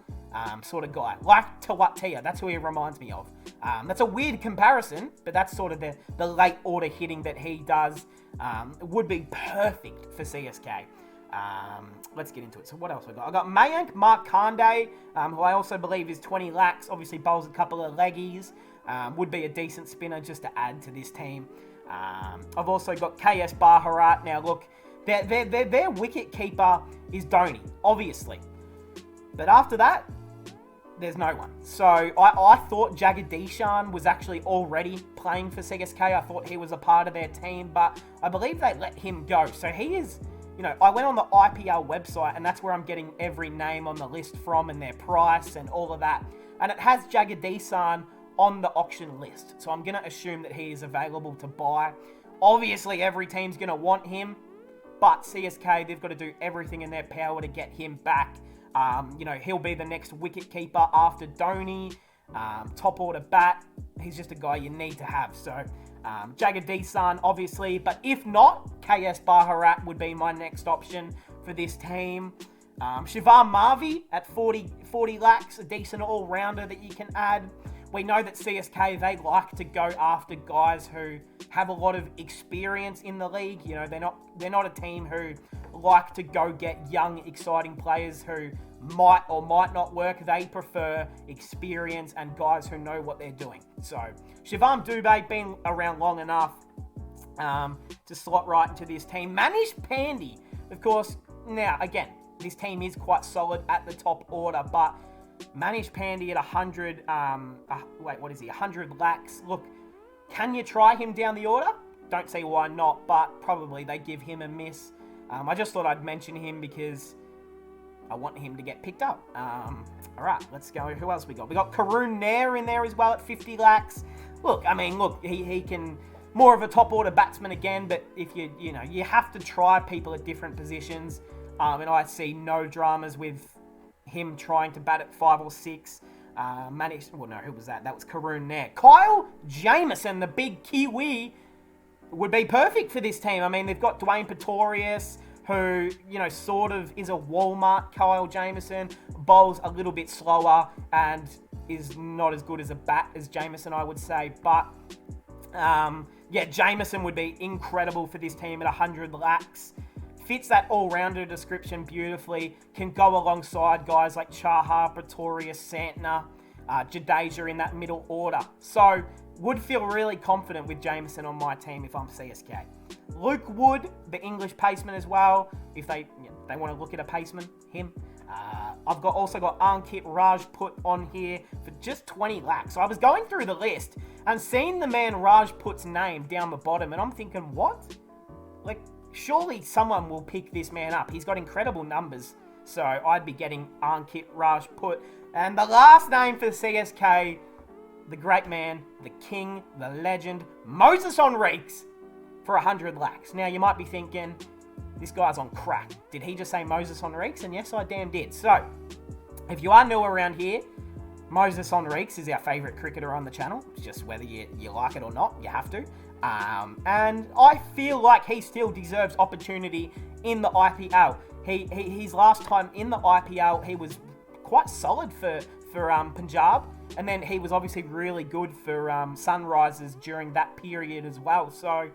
[SPEAKER 1] sort of guy, like Tawatia. That's who he reminds me of. That's a weird comparison, but that's sort of the late order hitting that he does. Would be perfect for CSK. Let's get into it. So what else I got? I got Mayank Markande, who I also believe is 20 lakhs. Obviously bowls a couple of leggies. Would be a decent spinner just to add to this team. I've also got KS Baharat. Now look, their wicket keeper is Dhoni, obviously. But after that, there's no one. So I thought Jagadish was actually already playing for CSK. I thought he was a part of their team, but I believe they let him go. So he is, I went on the IPL website, and that's where I'm getting every name on the list from and their price and all of that. And it has Jagadish on the auction list. So I'm going to assume that he is available to buy. Obviously, every team's going to want him, but CSK, they've got to do everything in their power to get him back. He'll be the next wicket keeper after Dhoni. Top order bat. He's just a guy you need to have. So, Jagadish, obviously. But if not, KS Baharat would be my next option for this team. Shivam Mavi at 40 lakhs, a decent all-rounder that you can add. We know that CSK, they like to go after guys who have a lot of experience in the league. They're not a team who like to go get young, exciting players who might or might not work. They prefer experience and guys who know what they're doing. So, Shivam Dubé, been around long enough to slot right into this team. Manish Pandey, of course. Now, again, this team is quite solid at the top order, but Manish Pandey at 100, 100 lakhs. Look, can you try him down the order? Don't see why not, but probably they give him a miss. I just thought I'd mention him because I want him to get picked up. All right, let's go. Who else we got? We got Karun Nair in there as well at 50 lakhs. Look, he can, more of a top order batsman again, but if you have to try people at different positions. And I see no dramas with him trying to bat at 5 or 6. Who was that? That was Karun Nair. Kyle Jamieson, the big Kiwi, would be perfect for this team. They've got Dwayne Pretorius, who, sort of is a Walmart Kyle Jamieson, bowls a little bit slower and is not as good as a bat as Jamieson, I would say. But, Jamieson would be incredible for this team at 100 lakhs. Fits that all-rounder description beautifully. Can go alongside guys like Chahar, Pretorius, Santner, Jadeja in that middle order. So, would feel really confident with Jamieson on my team if I'm CSK. Luke Wood, the English paceman as well. If they want to look at a paceman, him. I've also got Ankit Rajput on here for just 20 lakhs. So I was going through the list and seeing the man Rajput's name down the bottom, and I'm thinking, what? Surely someone will pick this man up. He's got incredible numbers. So I'd be getting Ankit Rajput. And the last name for CSK, the great man, the king, the legend, Moses Enriques for 100 lakhs. Now, you might be thinking, this guy's on crack. Did he just say Moses Enriques? And yes, I damn did. So, if you are new around here, Moses Enriques is our favourite cricketer on the channel. It's just whether you like it or not, you have to. And I feel like he still deserves opportunity in the IPL. His last time in the IPL, he was quite solid for Punjab. And then he was obviously really good for Sunrisers during that period as well. So,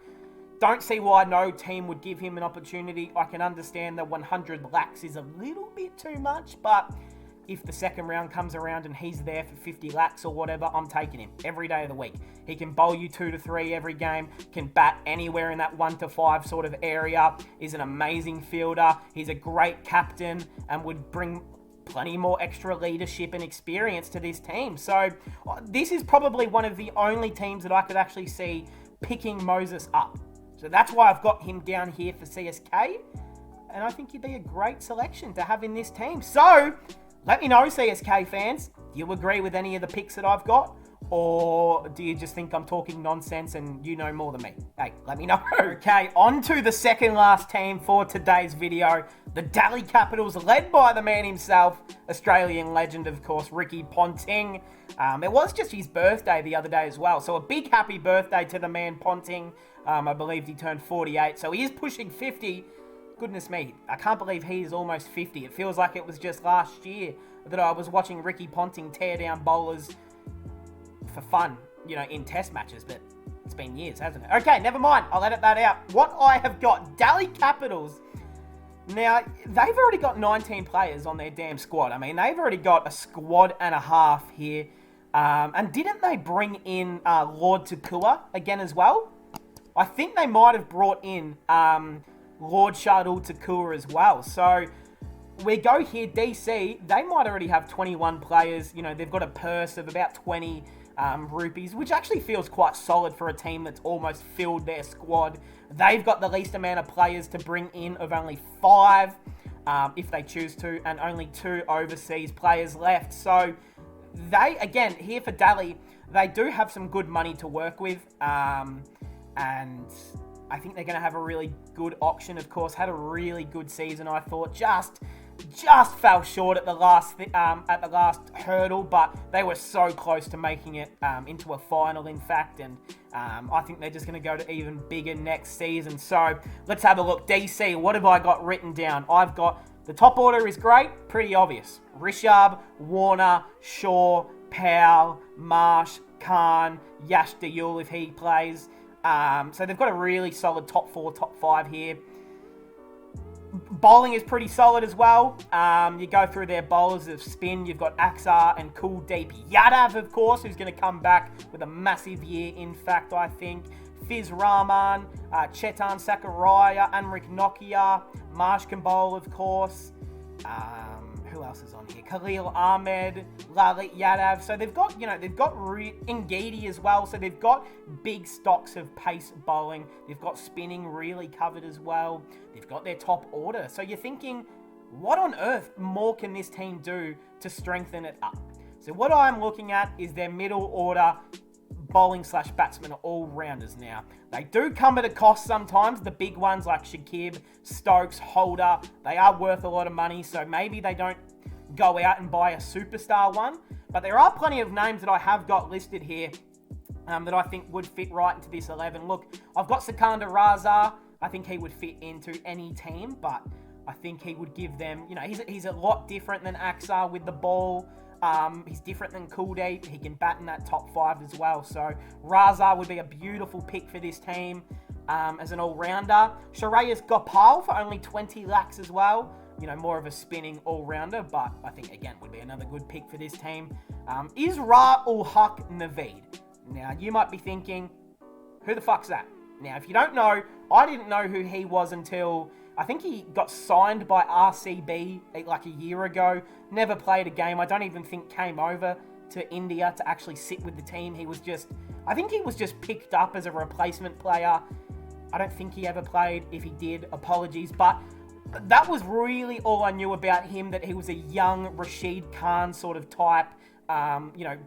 [SPEAKER 1] don't see why no team would give him an opportunity. I can understand that 100 lakhs is a little bit too much, but if the second round comes around and he's there for 50 lakhs or whatever, I'm taking him every day of the week. He can bowl you 2 to 3 every game, can bat anywhere in that 1 to 5 sort of area, is an amazing fielder, he's a great captain, and would bring plenty more extra leadership and experience to this team. So this is probably one of the only teams that I could actually see picking Moses up. So that's why I've got him down here for CSK. And I think he'd be a great selection to have in this team. So let me know, CSK fans, do you agree with any of the picks that I've got? Or do you just think I'm talking nonsense and you know more than me? Hey, let me know. Okay, on to the second last team for today's video. The Delhi Capitals, led by the man himself, Australian legend, of course, Ricky Ponting. It was just his birthday the other day as well. So a big happy birthday to the man Ponting. I believe he turned 48. So he is pushing 50. Goodness me, I can't believe he is almost 50. It feels like it was just last year that I was watching Ricky Ponting tear down bowlers for fun, you know, in test matches, but it's been years, hasn't it? Okay, never mind. I'll edit that out. What I have got, Delhi Capitals. Now, they've already got 19 players on their damn squad. I mean, they've already got a squad and a half here. And didn't they bring in Lord Takua again as well? I think they might have brought in Lord Shardul Takua as well. So we go here, DC. They might already have 21 players. You know, they've got a purse of about 20 rupees, which actually feels quite solid for a team that's almost filled their squad. They've got the least amount of players to bring in of only 5, if they choose to, and only 2 overseas players left. So they, again, here for Delhi, they do have some good money to work with, and I think they're going to have a really good auction. Of course, had a really good season, I thought. Just fell short at the last hurdle, but they were so close to making it into a final, in fact, and I think they're just going to go to even bigger next season. So let's have a look. DC, what have I got written down? I've got the top order is great, pretty obvious. Rishabh, Warner, Shaw, Powell, Marsh, Khan, Yash Dayul if he plays. So they've got a really solid top 4, top 5 here. Bowling is pretty solid as well. You go through their bowlers of spin. You've got Axar and Kuldeep Yadav, of course, who's going to come back with a massive year, in fact, I think. Fiz Rahman, Chetan Sakaraya, Anrik Nokia, Marsh can bowl, of course. Who else is on here? Khalil Ahmed, Lalit Yadav. So they've got, Ngidi as well. So they've got big stocks of pace bowling. They've got spinning really covered as well. They've got their top order. So you're thinking, what on earth more can this team do to strengthen it up? So what I'm looking at is their middle order bowling/batsman all-rounders now. They do come at a cost sometimes. The big ones like Shakib, Stokes, Holder, they are worth a lot of money, so maybe they don't go out and buy a superstar one. But there are plenty of names that I have got listed here that I think would fit right into this 11. Look, I've got Sikandar Raza. I think he would fit into any team, but I think he would give them, he's a lot different than Axar with the ball. He's different than Kuldeep. He can bat in that top 5 as well. So Raza would be a beautiful pick for this team as an all-rounder. Shreyas Gopal for only 20 lakhs as well. More of a spinning all-rounder, but I think, again, would be another good pick for this team. Is-Ra-ul-Haq Naveed. Now, you might be thinking, who the fuck's that? Now, if you don't know, I didn't know who he was until I think he got signed by RCB like a year ago. Never played a game. I don't even think came over to India to actually sit with the team. I think he was just picked up as a replacement player. I don't think he ever played. If he did, apologies. But that was really all I knew about him, that he was a young Rashid Khan sort of type,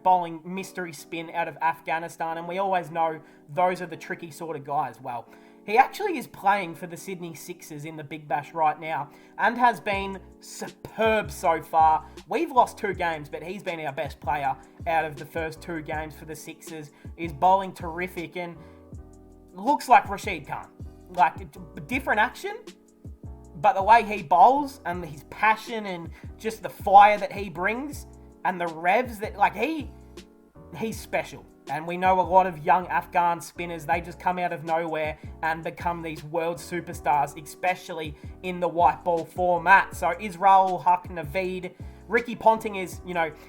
[SPEAKER 1] bowling mystery spin out of Afghanistan. And we always know those are the tricky sort of guys. Well, he actually is playing for the Sydney Sixers in the Big Bash right now and has been superb so far. We've lost 2 games, but he's been our best player out of the first 2 games for the Sixers. He's bowling terrific and looks like Rashid Khan. Like, different action, but the way he bowls and his passion and just the fire that he brings and the revs that, he's special. And we know a lot of young Afghan spinners, they just come out of nowhere and become these world superstars, especially in the white ball format. So Is-Ra-ul-Haq Naveed, Ricky Ponting is,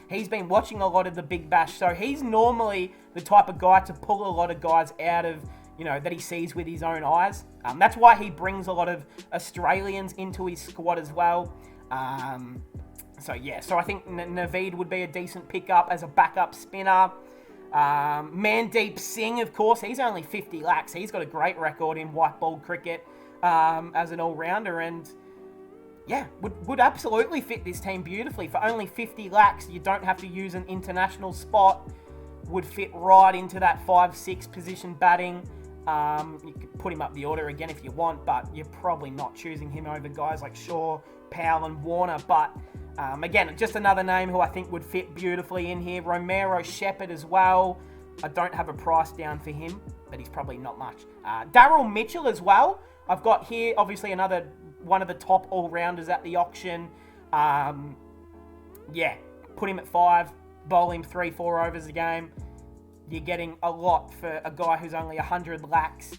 [SPEAKER 1] he's been watching a lot of the Big Bash. So he's normally the type of guy to pull a lot of guys out of, that he sees with his own eyes. That's why he brings a lot of Australians into his squad as well. So I think Naveed would be a decent pickup as a backup spinner. Mandeep Singh, of course, he's only 50 lakhs. He's got a great record in white ball cricket as an all-rounder, and would absolutely fit this team beautifully. For only 50 lakhs, you don't have to use an international spot. would fit right into that 5-6 position batting. You could put him up the order again if you want, but you're probably not choosing him over guys like Shaw, Powell and Warner. But again, just another name who I think would fit beautifully in here. Romero Shepherd as well. I don't have a price down for him, but he's probably not much. Daryl Mitchell as well. I've got here, obviously, another one of the top all-rounders at the auction. Yeah, put him at 5, bowl him 3-4 overs a game. You're getting a lot for a guy who's only 100 lakhs.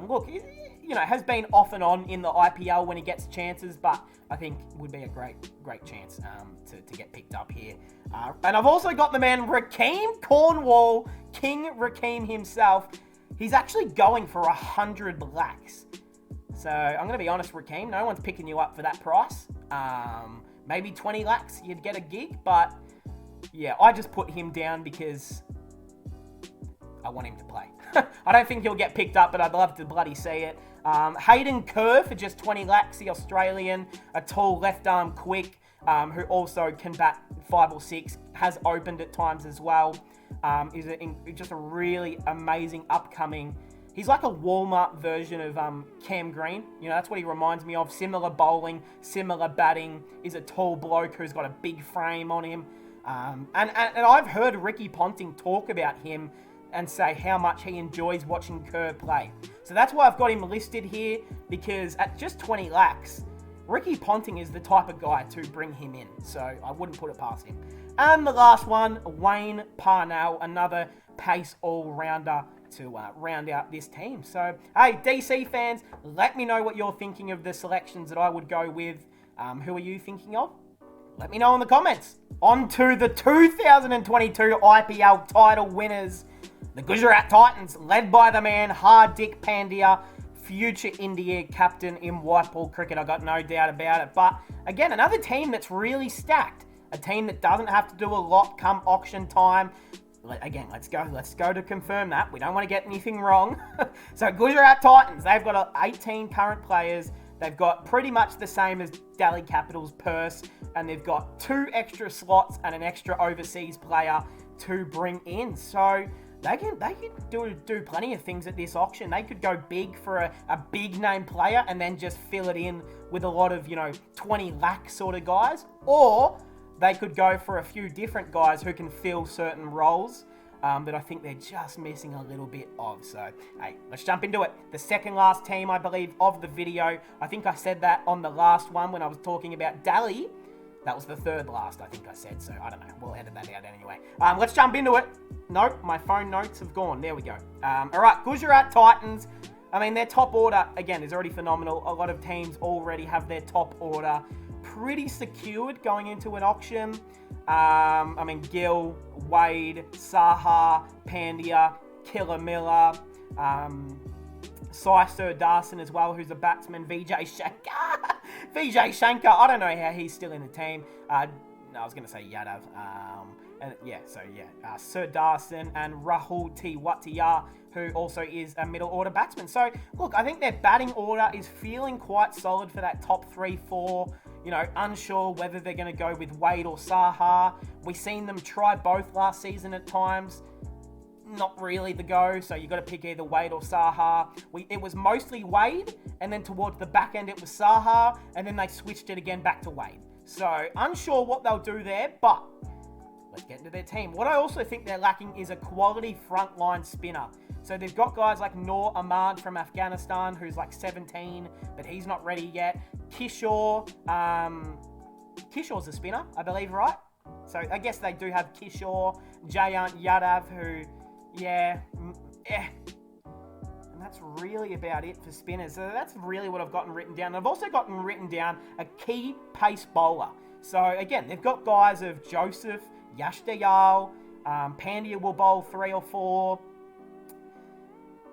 [SPEAKER 1] Look, you know, has been off and on in the IPL when he gets chances, but I think would be a great chance to get picked up here. And I've also got the man Rakeem Cornwall, King Rakeem himself. He's actually going for 100 lakhs. So I'm going to be honest, Rakeem, no one's picking you up for that price. Maybe 20 lakhs, you'd get a gig, but yeah, I just put him down because I want him to play. I don't think he'll get picked up, but I'd love to bloody see it. Hayden Kerr for just 20 lakhs, the Australian, a tall left-arm quick, who also can bat 5 or 6, has opened at times as well. Is just a really amazing upcoming. He's like a Walmart version of Cam Green. You know, that's what he reminds me of. Similar bowling, similar batting. Is a tall bloke who's got a big frame on him. And I've heard Ricky Ponting talk about him and say how much he enjoys watching Kerr play. So that's why I've got him listed here, because at just 20 lakhs, Ricky Ponting is the type of guy to bring him in. So I wouldn't put it past him. And the last one, Wayne Parnell, another pace all-rounder to round out this team. So, hey, DC fans, let me know what you're thinking of the selections that I would go with. Who are you thinking of? Let me know in the comments. On to the 2022 IPL title winners. The Gujarat Titans, led by the man Hardik Pandya, future India captain in white ball cricket. I got no doubt about it. But again, another team that's really stacked. A team that doesn't have to do a lot come auction time. Again, let's go to confirm that. We don't want to get anything wrong. So Gujarat Titans, they've got 18 current players. They've got pretty much the same as Delhi Capital's purse, and they've got 2 extra slots and an extra overseas player to bring in. So they can do plenty of things at this auction. They could go big for a big name player and then just fill it in with a lot of, 20 lakh sort of guys. Or they could go for a few different guys who can fill certain roles that I think they're just missing a little bit of. So, hey, let's jump into it. The second last team, I believe, of the video. I think I said that on the last one when I was talking about Delhi. That was the third last, I think I said. So, I don't know. We'll edit that out anyway. Let's jump into it. Nope, my phone notes have gone. There we go. All right, Gujarat Titans. I mean, their top order, again, is already phenomenal. A lot of teams already have their top order pretty secured going into an auction. I mean, Gill, Wade, Saha, Pandya, Killer Miller, Sai Surdarsan as well, who's a batsman, Vijay Shankar. Vijay Shankar, I don't know how he's still in the team. No, I was going to say Yadav. Surdarsan and Rahul Tewatia, who also is a middle order batsman. So, look, I think their batting order is feeling quite solid for that top 3-4. Unsure whether they're going to go with Wade or Saha. We've seen them try both last season at times. Not really the go, so you've got to pick either Wade or Saha. It was mostly Wade, and then towards the back end it was Saha, and then they switched it again back to Wade. So, unsure what they'll do there, but let's get into their team. What I also think they're lacking is a quality frontline spinner. So they've got guys like Noor Ahmad from Afghanistan, who's like 17, but he's not ready yet. Kishore, Kishore's a spinner, I believe, right? So I guess they do have Kishore, Jayant Yadav, who, and that's really about it for spinners. So that's really what I've gotten written down. I've also gotten written down a key pace bowler. So again, they've got guys of Joseph, Yash Dayal, Pandya will bowl 3 or 4.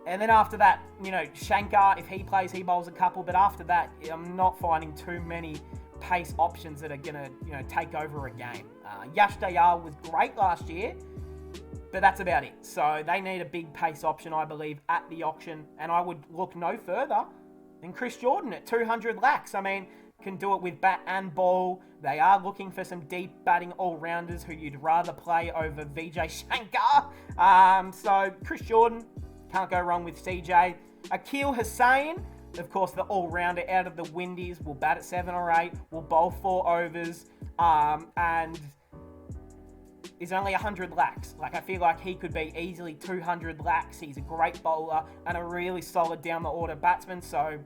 [SPEAKER 1] And then after that, Shankar, if he plays, he bowls a couple. But after that, I'm not finding too many pace options that are going to, take over a game. Yash Dayal was great last year, but that's about it. So they need a big pace option, I believe, at the auction. And I would look no further than Chris Jordan at 200 lakhs. I mean, can do it with bat and ball. They are looking for some deep batting all-rounders who you'd rather play over Vijay Shankar. So Chris Jordan, can't go wrong with CJ. Akil Hussain, of course, the all-rounder out of the Windies, will bat at 7 or 8, will bowl 4 overs, and is only 100 lakhs. Like, I feel like he could be easily 200 lakhs. He's a great bowler and a really solid down-the-order batsman, so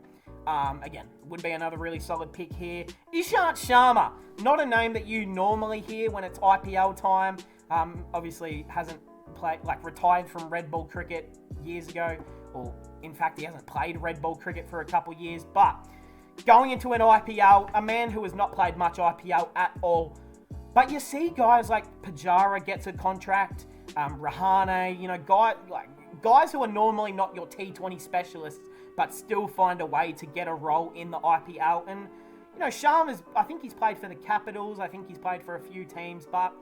[SPEAKER 1] again, would be another really solid pick here. Ishant Sharma, not a name that you normally hear when it's IPL time. Obviously hasn't played, like, retired from red ball cricket years ago, or in fact he hasn't played red ball cricket for a couple years, but going into an IPL, a man who has not played much IPL at all. But you see guys like Pujara gets a contract, Rahane, you know, guys who are normally not your T20 specialists, but still find a way to get a role in the IPL. And, you know, Sharma's, I think he's played for the Capitals, I think he's played for a few teams, but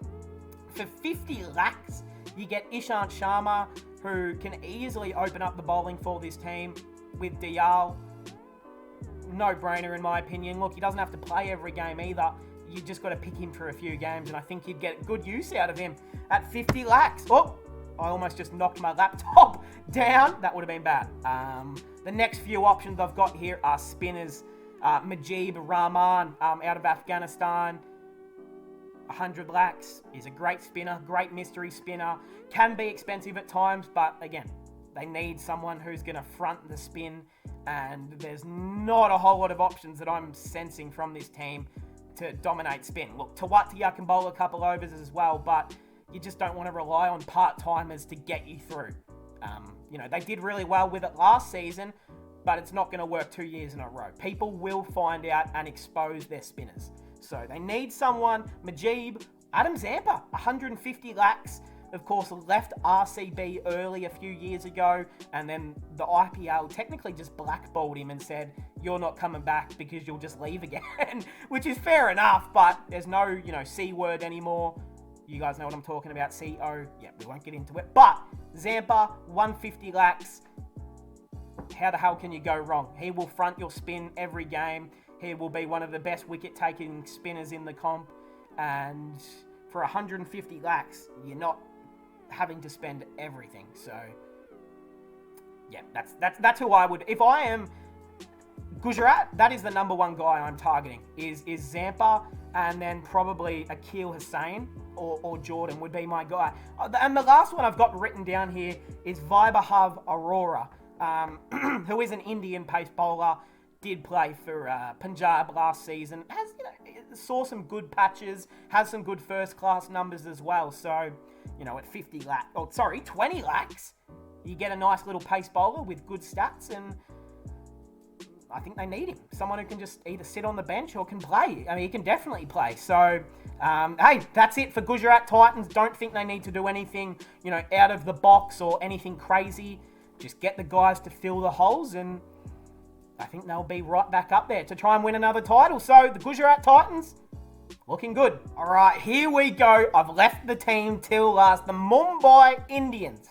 [SPEAKER 1] for 50 lakhs, you get Ishant Sharma, who can easily open up the bowling for this team with Diyal. No-brainer in my opinion. Look, he doesn't have to play every game either. You just got to pick him for a few games, and I think you'd get good use out of him at 50 lakhs. Oh, I almost just knocked my laptop down. That would have been bad. The next few options I've got here are spinners. Majib Rahman out of Afghanistan. 100 lakhs. Is a great spinner, great mystery spinner. Can be expensive at times, but again, they need someone who's going to front the spin, and there's not a whole lot of options that I'm sensing from this team to dominate spin. Look, Tawatia can bowl a couple overs as well, but you just don't want to rely on part-timers to get you through. You know, they did really well with it last season, but it's not going to work 2 years in a row. People will find out and expose their spinners. So they need someone. Majib, Adam Zampa, 150 lakhs. Of course, left RCB early a few years ago, and then the IPL technically just blackballed him and said, you're not coming back because you'll just leave again, which is fair enough, but there's no, you know, C word anymore. You guys know what I'm talking about, CO. Yeah, we won't get into it. But Zampa, 150 lakhs. How the hell can you go wrong? He will front your spin every game. He will be one of the best wicket-taking spinners in the comp, and for 150 lakhs, you're not having to spend everything. So yeah, that's who I would, if I am Gujarat, that is the number one guy I'm targeting is Zampa, and then probably Akil Hussain or Jordan would be my guy. And the last one I've got written down here is Vaibhav Arora, who is an Indian pace bowler. Did play for Punjab last season. Has, you know, saw some good patches. Has some good first-class numbers as well. So, you know, at 20 lakhs, you get a nice little pace bowler with good stats, and I think they need him. Someone who can just either sit on the bench or can play. I mean, he can definitely play. So, hey, that's it for Gujarat Titans. Don't think they need to do anything, you know, out of the box or anything crazy. Just get the guys to fill the holes, and I think they'll be right back up there to try and win another title. So, the Gujarat Titans, looking good. All right, here we go. I've left the team till last. The Mumbai Indians,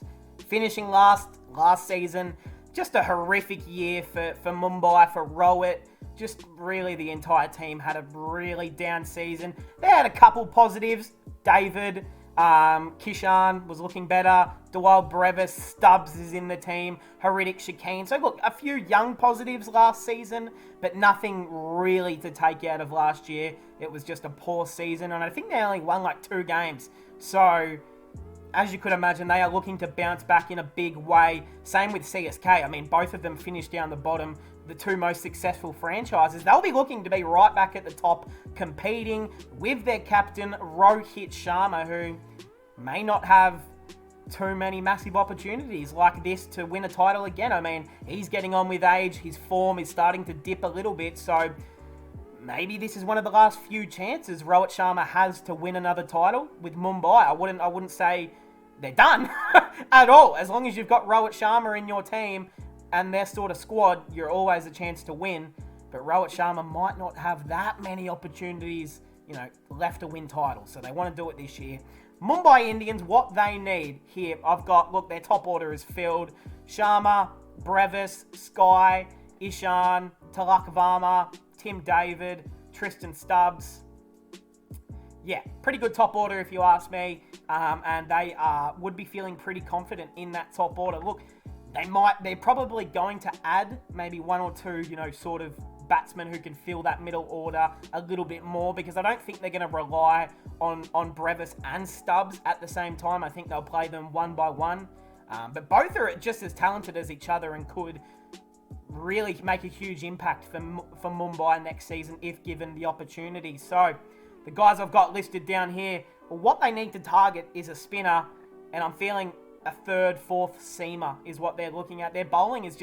[SPEAKER 1] finishing last season. Just a horrific year for Mumbai, for Rohit. Just really the entire team had a really down season. They had a couple positives. David, Kishan was looking better. Dewald Brevis, Stubbs is in the team. Haridik Shakeen. So look, a few young positives last season, but nothing really to take out of last year. It was just a poor season, and I think they only won like 2 games. So, as you could imagine, they are looking to bounce back in a big way. Same with CSK. I mean, both of them finished down the bottom. The 2 most successful franchises. They'll be looking to be right back at the top, competing with their captain, Rohit Sharma, who may not have too many massive opportunities like this to win a title again. I mean, he's getting on with age. His form is starting to dip a little bit. So maybe this is one of the last few chances Rohit Sharma has to win another title with Mumbai. I wouldn't say they're done at all. As long as you've got Rohit Sharma in your team and their sort of squad, you're always a chance to win. But Rohit Sharma might not have that many opportunities, you know, left to win titles. So they want to do it this year. Mumbai Indians, what they need here, I've got, look, their top order is filled. Sharma, Brevis, Sky, Ishan, Tilak Varma, Tim David, Tristan Stubbs. Yeah, pretty good top order if you ask me. And they would be feeling pretty confident in that top order. Look, they're probably going to add maybe one or two, sort of batsmen who can fill that middle order a little bit more, because I don't think they're going to rely on Brevis and Stubbs at the same time. I think they'll play them one by one. But both are just as talented as each other and could really make a huge impact for Mumbai next season if given the opportunity. So the guys I've got listed down here, well, what they need to target is a spinner, and I'm feeling a third, fourth seamer is what they're looking at. Their bowling is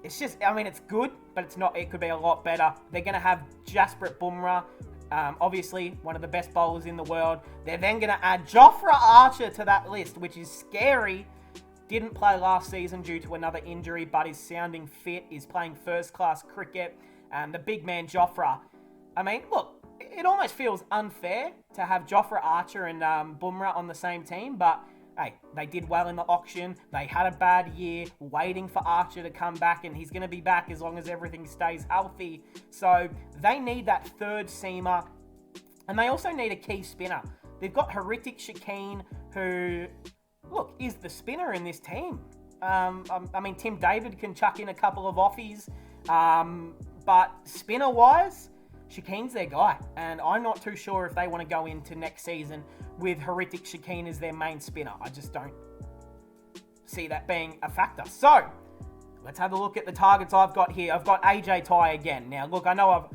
[SPEAKER 1] it's good, but it's not. It could be a lot better. They're going to have Jasprit Bumrah, obviously one of the best bowlers in the world. They're then going to add Jofra Archer to that list, which is scary. Didn't play last season due to another injury, but is sounding fit, is playing first-class cricket. And the big man, Jofra. I mean, look, it almost feels unfair to have Jofra Archer and Bumrah on the same team, but hey, they did well in the auction. They had a bad year, waiting for Archer to come back, and he's going to be back as long as everything stays healthy. So they need that third seamer, and they also need a key spinner. They've got Hritik Shakeen, who, look, is the spinner in this team. I mean, Tim David can chuck in a couple of offies, but spinner-wise, Shakeen's their guy, and I'm not too sure if they want to go into next season with Hritik Shakeen as their main spinner. I just don't see that being a factor. So, let's have a look at the targets I've got here. I've got AJ Tye again. Now, look, I know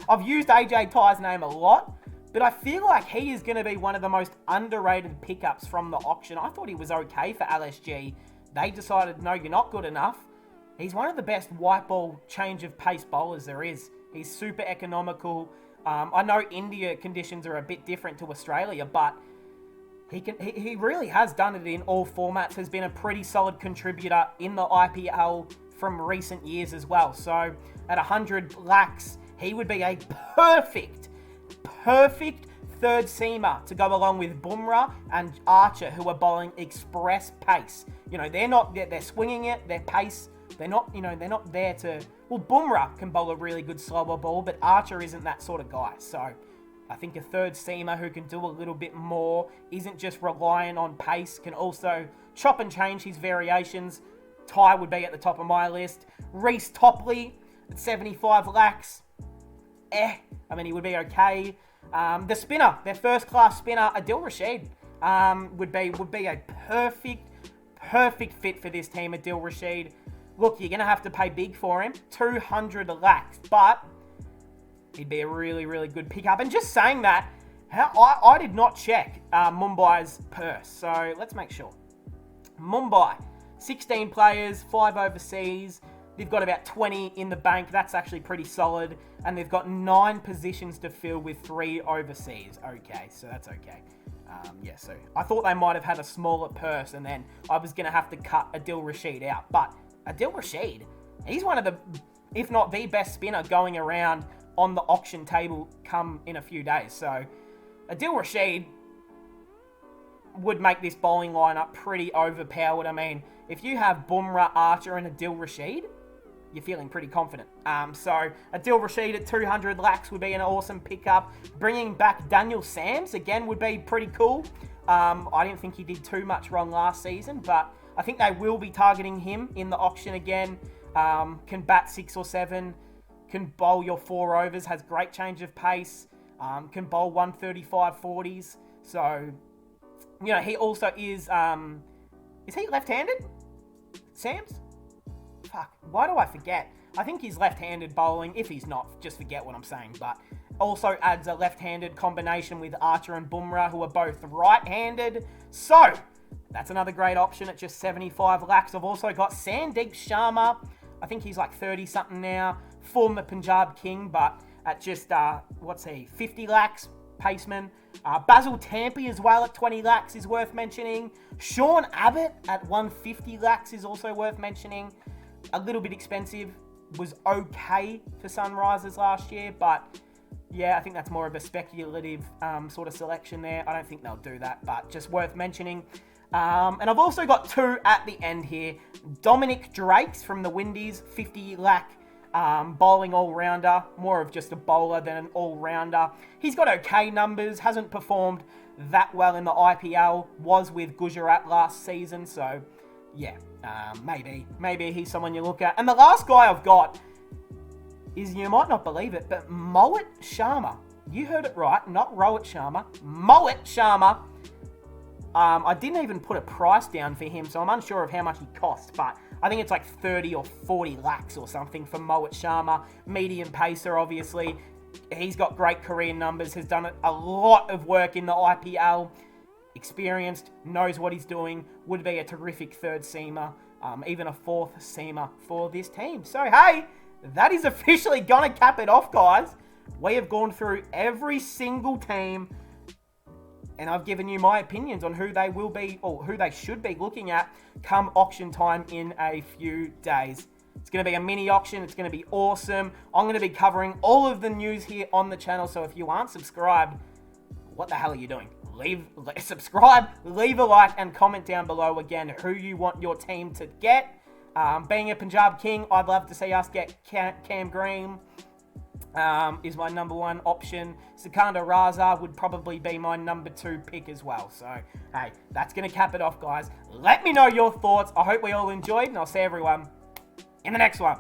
[SPEAKER 1] I've used AJ Tye's name a lot, but I feel like he is going to be one of the most underrated pickups from the auction. I thought he was okay for LSG. They decided, no, you're not good enough. He's one of the best white ball change of pace bowlers there is. He's super economical. I know India conditions are a bit different to Australia, but he really has done it in all formats. Has been a pretty solid contributor in the IPL from recent years as well. So at 100 lakhs, he would be a perfect third seamer to go along with Bumrah and Archer, who are bowling express pace. They're swinging it, their pace. They're not there to... Well, Bumrah can bowl a really good slower ball, but Archer isn't that sort of guy. So I think a third seamer who can do a little bit more, isn't just reliant on pace, can also chop and change his variations. Tye would be at the top of my list. Reece Topley at 75 lakhs. I mean, he would be okay. The spinner, their first-class spinner, Adil Rashid, would be a perfect fit for this team, Adil Rashid. Look, you're going to have to pay big for him, 200 lakhs, but he'd be a really, really good pickup. And just saying that, I did not check Mumbai's purse, so let's make sure. Mumbai, 16 players, 5 overseas. They've got about 20 in the bank. That's actually pretty solid. And they've got 9 positions to fill with 3 overseas. Okay, so that's okay. So I thought they might have had a smaller purse, and then I was going to have to cut Adil Rashid out. But Adil Rashid, he's one of the, if not the best spinner going around on the auction table come in a few days. So Adil Rashid would make this bowling lineup pretty overpowered. I mean, if you have Bumrah, Archer, and Adil Rashid, you're feeling pretty confident. So Adil Rashid at 200 lakhs would be an awesome pickup. Bringing back Daniel Sams again would be pretty cool. I didn't think he did too much wrong last season, but I think they will be targeting him in the auction again. Can bat 6 or 7, can bowl your 4 overs, has great change of pace, can bowl 135 40s. So, he also is he left-handed? Sams? Fuck, why do I forget? I think he's left-handed bowling. If he's not, just forget what I'm saying. But also adds a left-handed combination with Archer and Bumrah, who are both right-handed. So that's another great option at just 75 lakhs. I've also got Sandeep Sharma. I think he's like 30-something now. Former Punjab King, but at just, 50 lakhs, paceman. Basil Tampi as well at 20 lakhs is worth mentioning. Sean Abbott at 150 lakhs is also worth mentioning. A little bit expensive. Was okay for Sunrisers last year, but yeah, I think that's more of a speculative sort of selection there. I don't think they'll do that, but just worth mentioning. And I've also got 2 at the end here. Dominic Drakes from the Windies, 50 lakh bowling all-rounder, more of just a bowler than an all-rounder. He's got okay numbers, hasn't performed that well in the IPL, was with Gujarat last season, so yeah, maybe he's someone you look at. And the last guy I've got is, you might not believe it, but Mohit Sharma. You heard it right, not Rohit Sharma. Mohit Sharma. I didn't even put a price down for him, so I'm unsure of how much he costs, but I think it's like 30 or 40 lakhs or something for Mohit Sharma. Medium pacer, obviously. He's got great career numbers, has done a lot of work in the IPL. Experienced, knows what he's doing, would be a terrific third seamer, even a fourth seamer for this team. So, hey, that is officially going to cap it off, guys. We have gone through every single team, and I've given you my opinions on who they will be, or who they should be looking at come auction time in a few days. It's going to be a mini auction. It's going to be awesome. I'm going to be covering all of the news here on the channel, so if you aren't subscribed, what the hell are you doing? Subscribe, leave a like, and comment down below again who you want your team to get. Being a Punjab King, I'd love to see us get Cam Green. Is my number one option. Sikandar Raza would probably be my number 2 pick as well. So, hey, that's going to cap it off, guys. Let me know your thoughts. I hope we all enjoyed, and I'll see everyone in the next one.